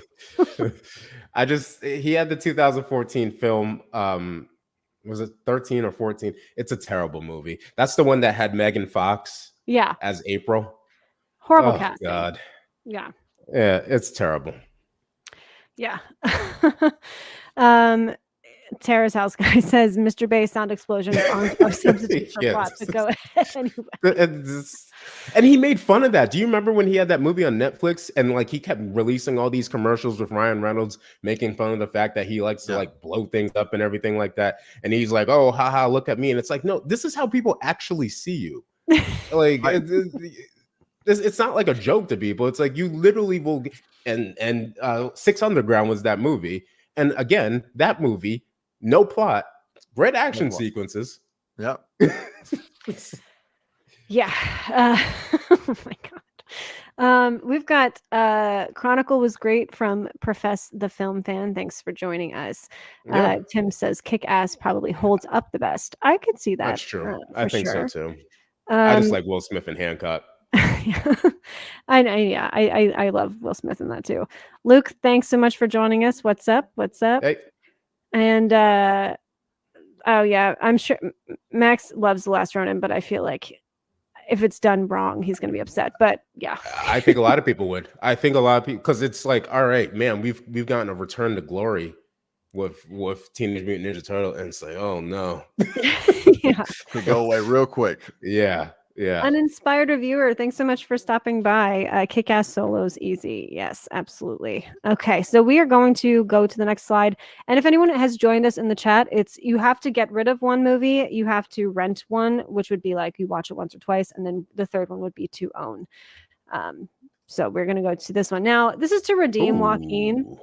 had the 2014 film. Was it 13 or 14? It's a terrible movie. That's the one that had Megan Fox as April. Horrible casting. God. Yeah, it's terrible. Yeah. Tara's house guy says Mr. Bay sound explosions aren't a substitute for plot, but go ahead anyway. And he made fun of that. Do you remember when he had that movie on Netflix and like he kept releasing all these commercials with Ryan Reynolds making fun of the fact that he likes to like blow things up and everything like that? And he's like, oh, haha, look at me. And it's like, no, this is how people actually see you. Like it's not like a joke to people. It's like you literally will. And Six Underground was that movie. And again, that movie, no plot, great action sequences. Yep. Yeah. Oh my God. We've got Chronicle was great from Profess the Film Fan. Thanks for joining us. Tim says Kick Ass probably holds up the best. I could see that. That's true. I think so too. I just like Will Smith and Hancock. I love Will Smith in that too. Luke, thanks so much for joining us. What's up? Hey. And oh yeah, I'm sure Max loves The Last Ronin, but I feel like if it's done wrong, he's going to be upset. But yeah, I think a lot of people would. I think a lot of people, because it's like, all right, man, we've gotten a return to glory with Teenage Mutant Ninja Turtle, and it's like, oh no, yeah, could go away real quick. Yeah. Uninspired reviewer, thanks so much for stopping by. Kick-ass solos easy. Yes, absolutely. Okay, so we are going to go to the next slide. And if anyone has joined us in the chat, it's you have to get rid of one movie. You have to rent one, which would be like you watch it once or twice. And then the third one would be to own. So we're going to go to this one. Now, this is to redeem Joaquin.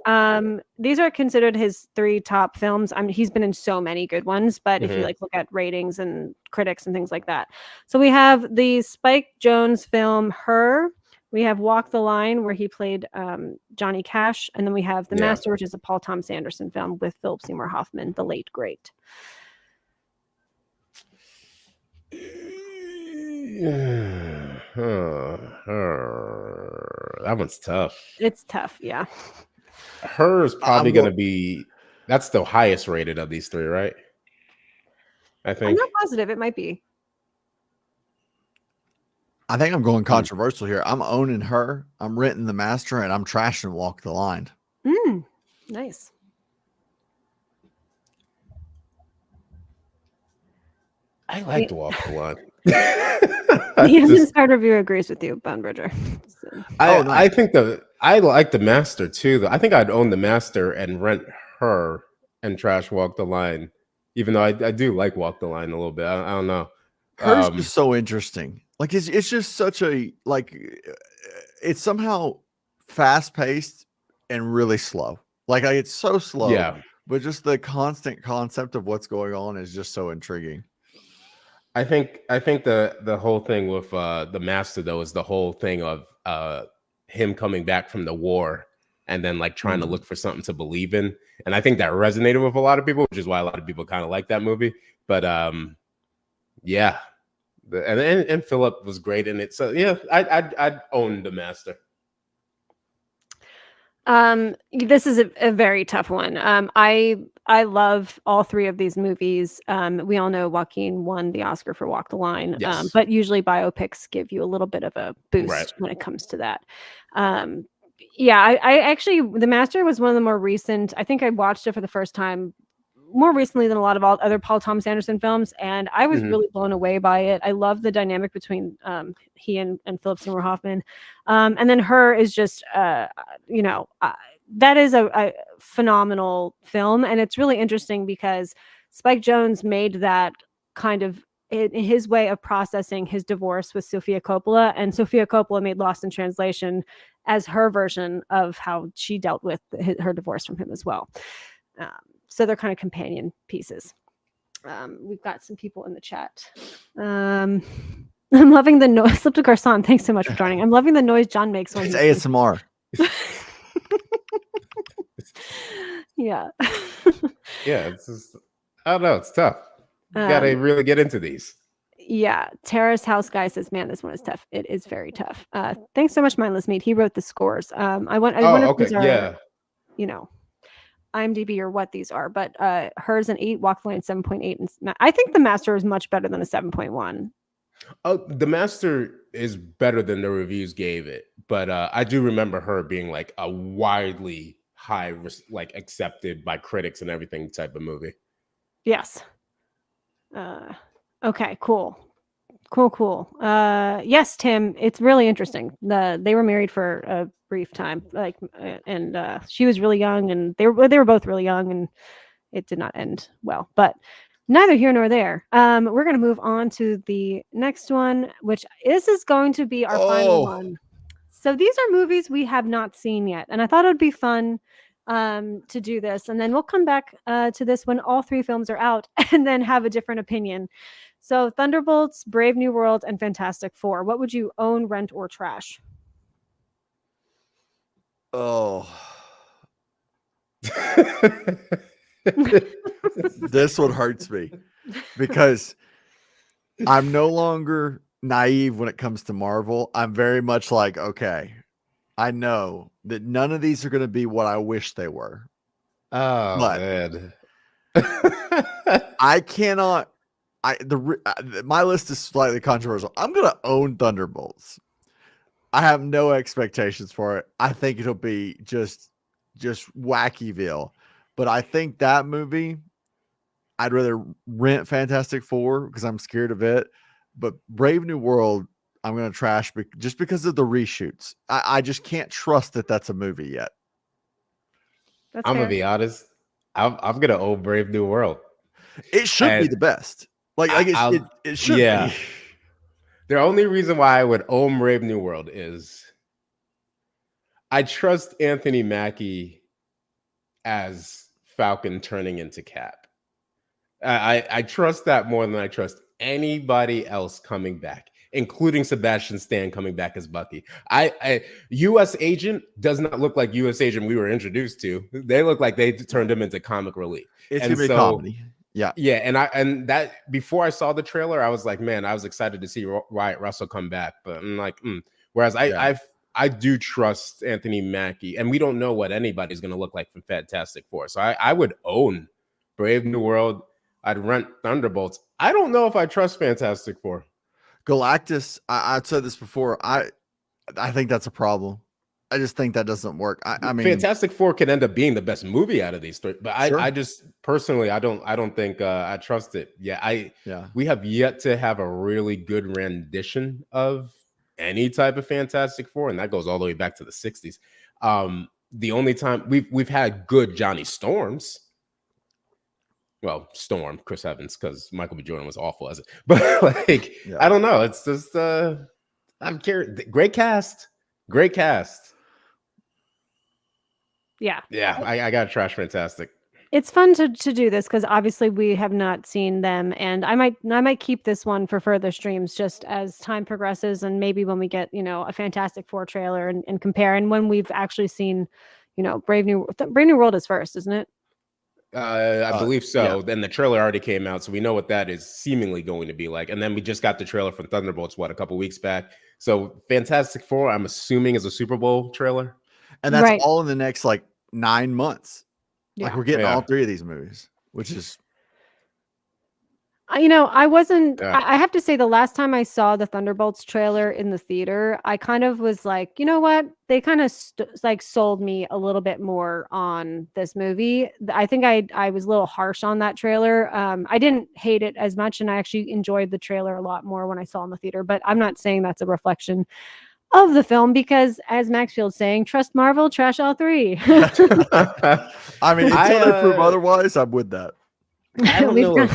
These are considered his 3 top films. I mean, he's been in so many good ones, but if you like look at ratings and critics and things like that. So we have the Spike Jonze film, Her. We have Walk the Line, where he played Johnny Cash. And then we have The Master, which is a Paul Thomas Anderson film with Philip Seymour Hoffman, the late great. That one's tough. It's tough. Yeah. Her is probably I'm going go- to be. That's the highest rated of these three, right? I I'm think. not positive. It might be. I think I'm going controversial here. I'm owning Her. I'm renting The Master, and I'm trashing Walk the Line. Nice. I like to walk the line. The Inspired Review agrees with you, Bonebridger. So. Nice. I think I like the Master too. Though I think I'd own the Master and rent Her and trash Walk the Line, even though I do like Walk the Line a little bit. I don't know. Hers is so interesting. Like it's just such a like it's somehow fast paced and really slow. Like it's so slow. Yeah. But just the constant concept of what's going on is just so intriguing. I think the whole thing with the Master though is the whole thing of him coming back from the war and then like trying to look for something to believe in, and I think that resonated with a lot of people, which is why a lot of people kind of like that movie. But yeah, and Philip was great in it, so yeah, I'd own the Master. This is a very tough one. I love all three of these movies. We all know Joaquin won the Oscar for Walk the Line. Yes. But usually biopics give you a little bit of a boost Right. when it comes to that. Yeah, I actually, The Master was one of the more recent. I think I watched it for the first time more recently than a lot of other Paul Thomas Anderson films, and I was really blown away by it. I love the dynamic between he and Philip Seymour Hoffman, and then Her is just that is a phenomenal film, and it's really interesting because Spike Jonze made that kind of in his way of processing his divorce with Sofia Coppola, and Sofia Coppola made Lost in Translation as her version of how she dealt with her divorce from him as well. So they're kind of companion pieces. We've got some people in the chat. I'm loving the noise. Slip to Garcon, thanks so much for joining. I'm loving the noise John makes when it's he's ASMR. Yeah. Yeah, it's just, I don't know. It's tough. You gotta really get into these. Yeah. Terrace House Guy says, man, this one is tough. It is very tough. Thanks so much, Mindless Meat. He wrote the scores. I wonder if these are, IMDb or what these are, but Hers an 8, Walk the Line 7.8, and I think The Master is much better than a 7.1. Oh, The Master is better than the reviews gave it, but I do remember Her being like a widely high, like accepted by critics and everything type of movie. Yes. Okay. Cool. Yes, Tim. It's really interesting. They were married for a brief time, and she was really young, and they were both really young, and it did not end well. But neither here nor there. We're going to move on to the next one, which is going to be our final one. So these are movies we have not seen yet, and I thought it would be fun to do this, and then we'll come back to this when all three films are out, and then have a different opinion. So Thunderbolts, Brave New World, and Fantastic Four. What would you own, rent, or trash? Oh. This one hurts me because I'm no longer naive when it comes to Marvel. I'm very much like, okay, I know that none of these are going to be what I wish they were. Oh, but man. I cannot. My list is slightly controversial. I'm going to own Thunderbolts. I have no expectations for it. I think it'll be just wackyville. But I think that movie, I'd rather rent Fantastic Four because I'm scared of it. But Brave New World, I'm going to trash just because of the reshoots. I just can't trust that that's a movie yet. I'm going to be honest. I'm going to own Brave New World. It should be the best. It should be. The only reason why I would own Brave New World is I trust Anthony Mackie as Falcon turning into Cap. I trust that more than I trust anybody else coming back, including Sebastian Stan coming back as Bucky. U.S. Agent does not look like U.S. Agent we were introduced to. They look like they turned him into comic relief. It's going to be comedy. Yeah, and that before I saw the trailer, I was like, man, I was excited to see Wyatt Russell come back, but I'm like, whereas I do trust Anthony Mackie, and we don't know what anybody's going to look like from Fantastic Four, so I would own Brave New World. I'd rent Thunderbolts. I don't know if I trust Fantastic Four. Galactus, I've said this before. I think that's a problem. I just think that doesn't work. I mean, Fantastic Four could end up being the best movie out of these three, but Sure. I just personally, I don't think I trust it. We have yet to have a really good rendition of any type of Fantastic Four, and that goes all the way back to the 60s. The only time we've had good Johnny Storms. Well, Storm, Chris Evans, because Michael B. Jordan was awful as it. But like, I don't know. It's just I'm curious. Great cast. Yeah. I got trash Fantastic. It's fun to do this because obviously we have not seen them, and I might keep this one for further streams just as time progresses, and maybe when we get a Fantastic Four trailer and compare, and when we've actually seen Brave New World is first, isn't it? I believe so. Then the trailer already came out, so we know what that is seemingly going to be like. And then we just got the trailer from Thunderbolts, a couple weeks back. So Fantastic Four, I'm assuming, is a Super Bowl trailer, and that's all in the next 9 months. Yeah. Like we're getting all three of these movies, which is. I wasn't. I have to say, the last time I saw the Thunderbolts trailer in the theater, I kind of was like, you know what? They kind of sold me a little bit more on this movie. I think I was a little harsh on that trailer. I didn't hate it as much, and I actually enjoyed the trailer a lot more when I saw it in the theater. But I'm not saying that's a reflection of the film because, as Maxfield's saying, trust Marvel, trash all three. I mean, until they prove otherwise, I'm with that. I don't know.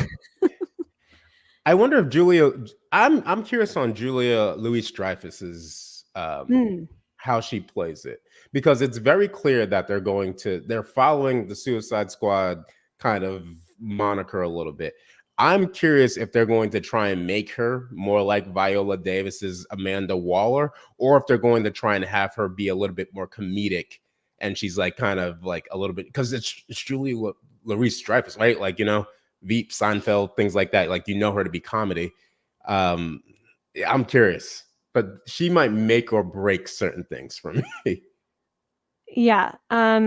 I wonder if Julia. I'm curious on Julia Louis-Dreyfus's how she plays it, because it's very clear that they're following the Suicide Squad kind of moniker a little bit. I'm curious if they're going to try and make her more like Viola Davis's Amanda Waller, or if they're going to try and have her be a little bit more comedic, and she's kind of a little bit, because it's Julia Louis-Dreyfus, right? Veep, Seinfeld, things like that. Her to be comedy. I'm curious, but she might make or break certain things for me. Yeah. I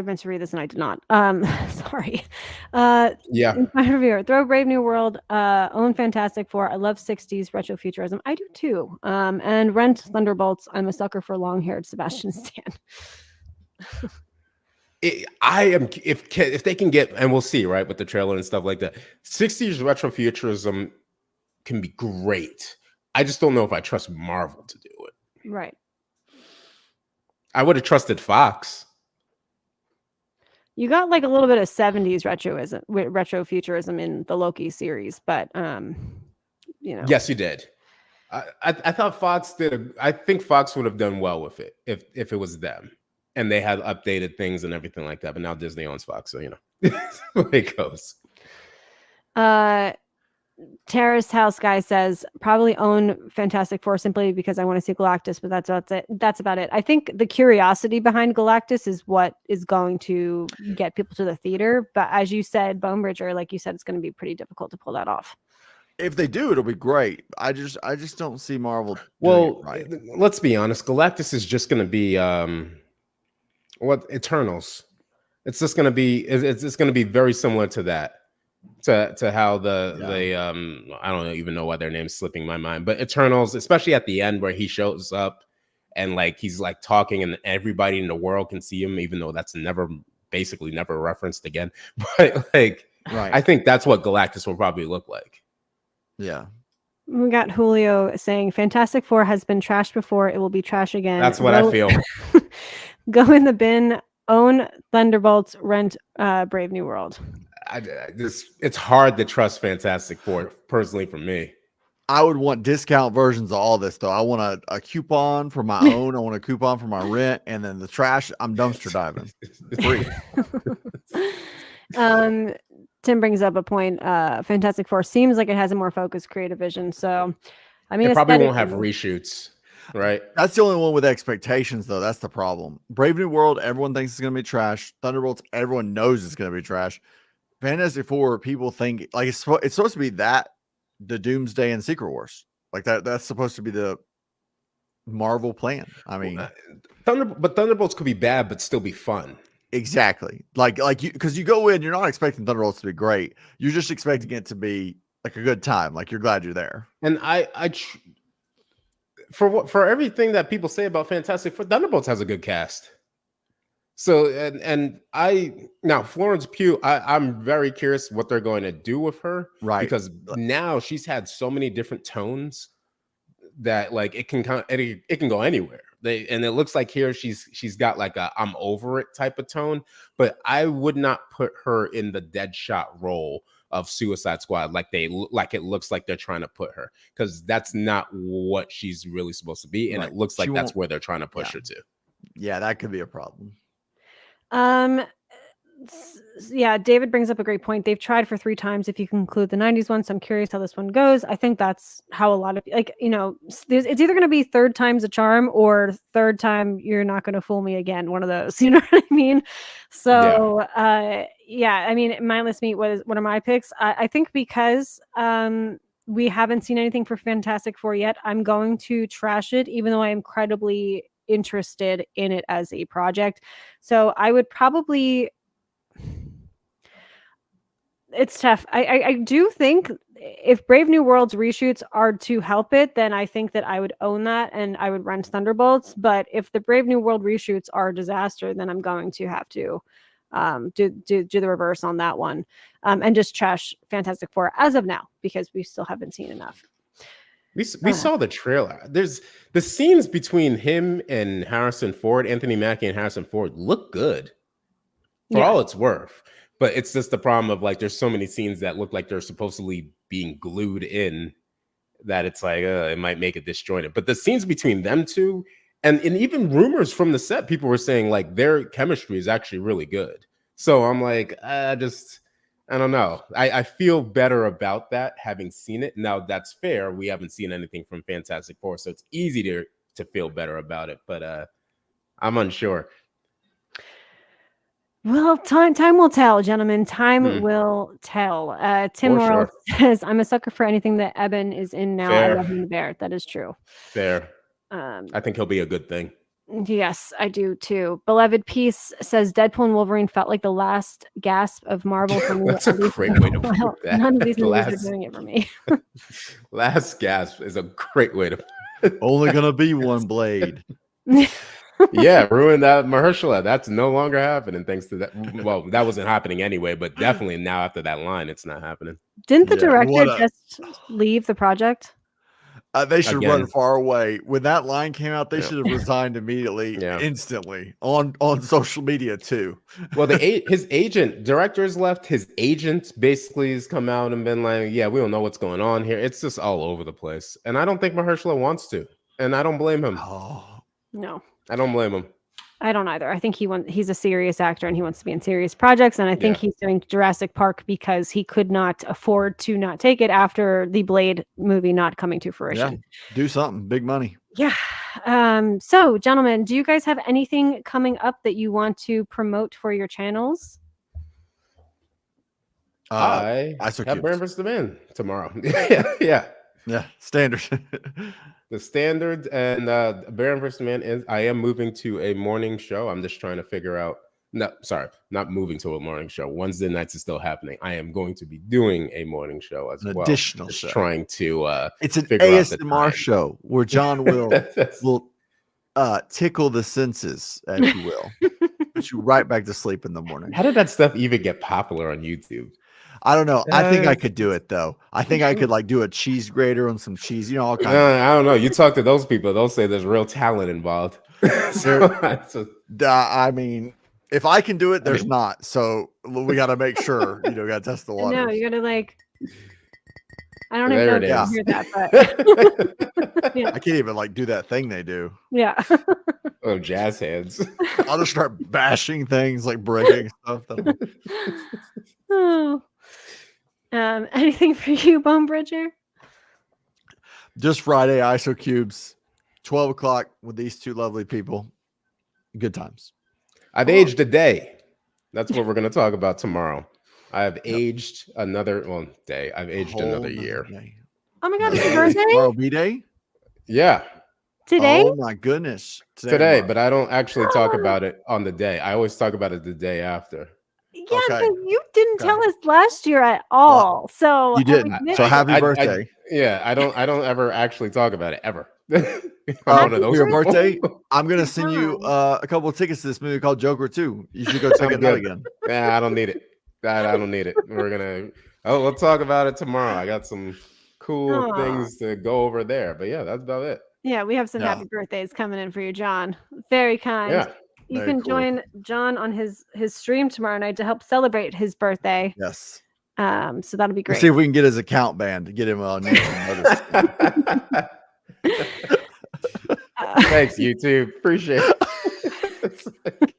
meant to read this and I did not. Sorry. In my review, throw Brave New World, own Fantastic Four. I love 60s retrofuturism. I do too. And rent Thunderbolts. I'm a sucker for long-haired Sebastian Stan. If they can get, and we'll see, right, with the trailer and stuff like that. 60s retrofuturism can be great. I just don't know if I trust Marvel to do it. Right. I would have trusted Fox. You got a little bit of 70s retrofuturism in the Loki series, but Yes, you did. I thought Fox did. I think Fox would have done well with it if it was them. And they had updated things and everything like that. But now Disney owns Fox, so that's the way it goes. Terrace House Guy says, probably own Fantastic Four simply because I want to see Galactus, but that's about it. I think the curiosity behind Galactus is what is going to get people to the theater. But as you said, Bonebridger, like you said, it's going to be pretty difficult to pull that off. If they do, it'll be great. I just don't see Marvel. Well, right. Let's be honest. Galactus is just going to be Eternals. It's just going to be. It's going to be very similar to that. To how I don't even know why their name's slipping my mind, but Eternals, especially at the end where he shows up and he's talking and everybody in the world can see him, even though that's basically never referenced again. But right. I think that's what Galactus will probably look like. Yeah. We got Julio saying Fantastic Four has been trashed before. It will be trash again. That's what I feel. Go in the bin, own Thunderbolts, rent Brave New World. It's hard to trust Fantastic Four, personally, for me. I would want discount versions of all this, though. I want a coupon for my own. I want a coupon for my rent, and then the trash, I'm dumpster diving. Free. Tim brings up a point. Fantastic Four seems like it has a more focused creative vision. So, I mean, it probably won't have reshoots, right? That's the only one with expectations, though. That's the problem. Brave New World, everyone thinks it's going to be trash. Thunderbolts, everyone knows it's going to be trash. Fantastic Four, people think like it's supposed to be that the Doomsday and Secret Wars. Like that's supposed to be the Marvel plan. I mean, but Thunderbolts could be bad, but still be fun. exactly. Like you, because you go in, you're not expecting Thunderbolts to be great. You're just expecting it to be like a good time. Like you're glad you're there. And for everything that people say about Fantastic Four, Thunderbolts has a good cast. So now Florence Pugh, I'm very curious what they're going to do with her, Right? Because now she's had so many different tones that like it can go anywhere. And it looks like here she's got like a I'm over it type of tone, but I would not put her in the Deadshot role of Suicide Squad like it looks like they're trying to put her, because that's not what she's really supposed to be, and it looks like that's where they're trying to push her to. Yeah, that could be a problem. Yeah, David brings up a great point. They've tried for 3 times if you can include the 90s one, so I'm curious how this one goes. I think that's how a lot of it's either going to be 3rd time's a charm or 3rd time you're not going to fool me again, one of those. You know what I mean? So yeah, I mean, mindless meat, what are my picks? I think because we haven't seen anything for Fantastic Four yet, I'm going to trash it, even though I'm incredibly interested in it as a project. So I would probably, it's tough. I do think if Brave New World's reshoots are to help it, then I think that I would own that and I would rent Thunderbolts. But if the Brave New World reshoots are a disaster, then I'm going to have to do the reverse on that one, and just trash Fantastic Four as of now, because we still haven't seen enough. We saw the trailer. There's the scenes between him and Harrison Ford, Anthony Mackie and Harrison Ford, look good for all it's worth. But it's just the problem of like there's so many scenes that look like they're supposedly being glued in that it's like it might make it disjointed. But the scenes between them two, and even rumors from the set, people were saying like their chemistry is actually really good. So I'm like, I don't know. I feel better about that having seen it. Now that's fair. We haven't seen anything from Fantastic Four, so it's easy to feel better about it. But I'm unsure. Well, time will tell, gentlemen. Time will tell. Tim Morrill says, "I'm a sucker for anything that Eben is in now. Fair. I love him the bear." That is true. Fair. I think he'll be a good thing. Yes, I do too. Beloved Peace says Deadpool and Wolverine felt like the last gasp of Marvel for me. That's a great way to put that. None of these movies are doing it for me. Last gasp is a great way to. Only gonna be one blade. Yeah, ruin that Mahershala. That's no longer happening thanks to that. Well, that wasn't happening anyway, but definitely now after that line, it's not happening. Didn't the director just leave the project? They should run far away. When that line came out, they should have resigned immediately, instantly on social media too. Well, his agent, director's left. His agent basically has come out and been like, "Yeah, we don't know what's going on here. It's just all over the place." And I don't think Mahershala wants to, and I don't blame him. Oh no, I don't blame him. I don't either. I think he's a serious actor and he wants to be in serious projects. And I think he's doing Jurassic Park because he could not afford to not take it after the Blade movie not coming to fruition. Yeah, do something, big money. Yeah. So, gentlemen, do you guys have anything coming up that you want to promote for your channels? I have Brand vs. the Man tomorrow. Yeah, standard. The standard and Baron vs. Man is. I am moving to a morning show. I'm just trying to figure out. No, sorry, not moving to a morning show. Wednesday nights is still happening. I am going to be doing a morning show as well. Additional just show. Trying to. It's an ASMR show where John will tickle the senses, if you will, put you right back to sleep in the morning. How did that stuff even get popular on YouTube? I don't know. I think I could do it though. I think I could like do a cheese grater on some cheese. All kinds. I don't know. You talk to those people; they'll say there's real talent involved. I mean, if I can do it, there's not. So we got to make sure. Got to test the water. No, you got to like. I don't even know if you hear that, but I can't even like do that thing they do. Yeah. Oh, jazz hands. I'll just start bashing things, like breaking stuff. Oh. Anything for you, Bonebridger? Just Friday, ISO Cubes, 12 o'clock with these two lovely people. Good times. I've aged a day. That's what we're going to talk about tomorrow. I have aged another day. I've aged Whole another nother year. day. Oh my God, Another it's your day. birthday Tomorrow B-Day? Yeah, today? Oh my goodness. today, tomorrow. but I don't actually talk about it on the day. I always talk about it the day after. Yeah, Okay. because you didn't Okay. tell us last year at all. So You and we didn't. missed So happy I birthday. yeah, I don't ever actually talk about it ever. I'm Happy one of For those your people. birthday, I'm gonna to send you John. a couple of tickets to this movie called Joker 2. You should go check I'm it out good. again. Nah, I don't need it. I don't need it. We'll talk about it tomorrow. I got some cool Aw. things to go over there. But yeah, that's about it. Yeah, we have some Yeah. happy birthdays coming in for you, John. Very kind. Yeah. You Very can cool. join John on his stream tomorrow night to help celebrate his birthday. Yes. So that'll be We'll great. see if we can get his account banned to get him on YouTube notice. Thanks, YouTube. Appreciate it.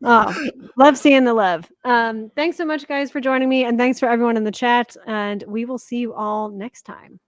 Oh, love seeing the love. Thanks so much, guys, for joining me, and thanks for everyone in the chat. And we will see you all next time.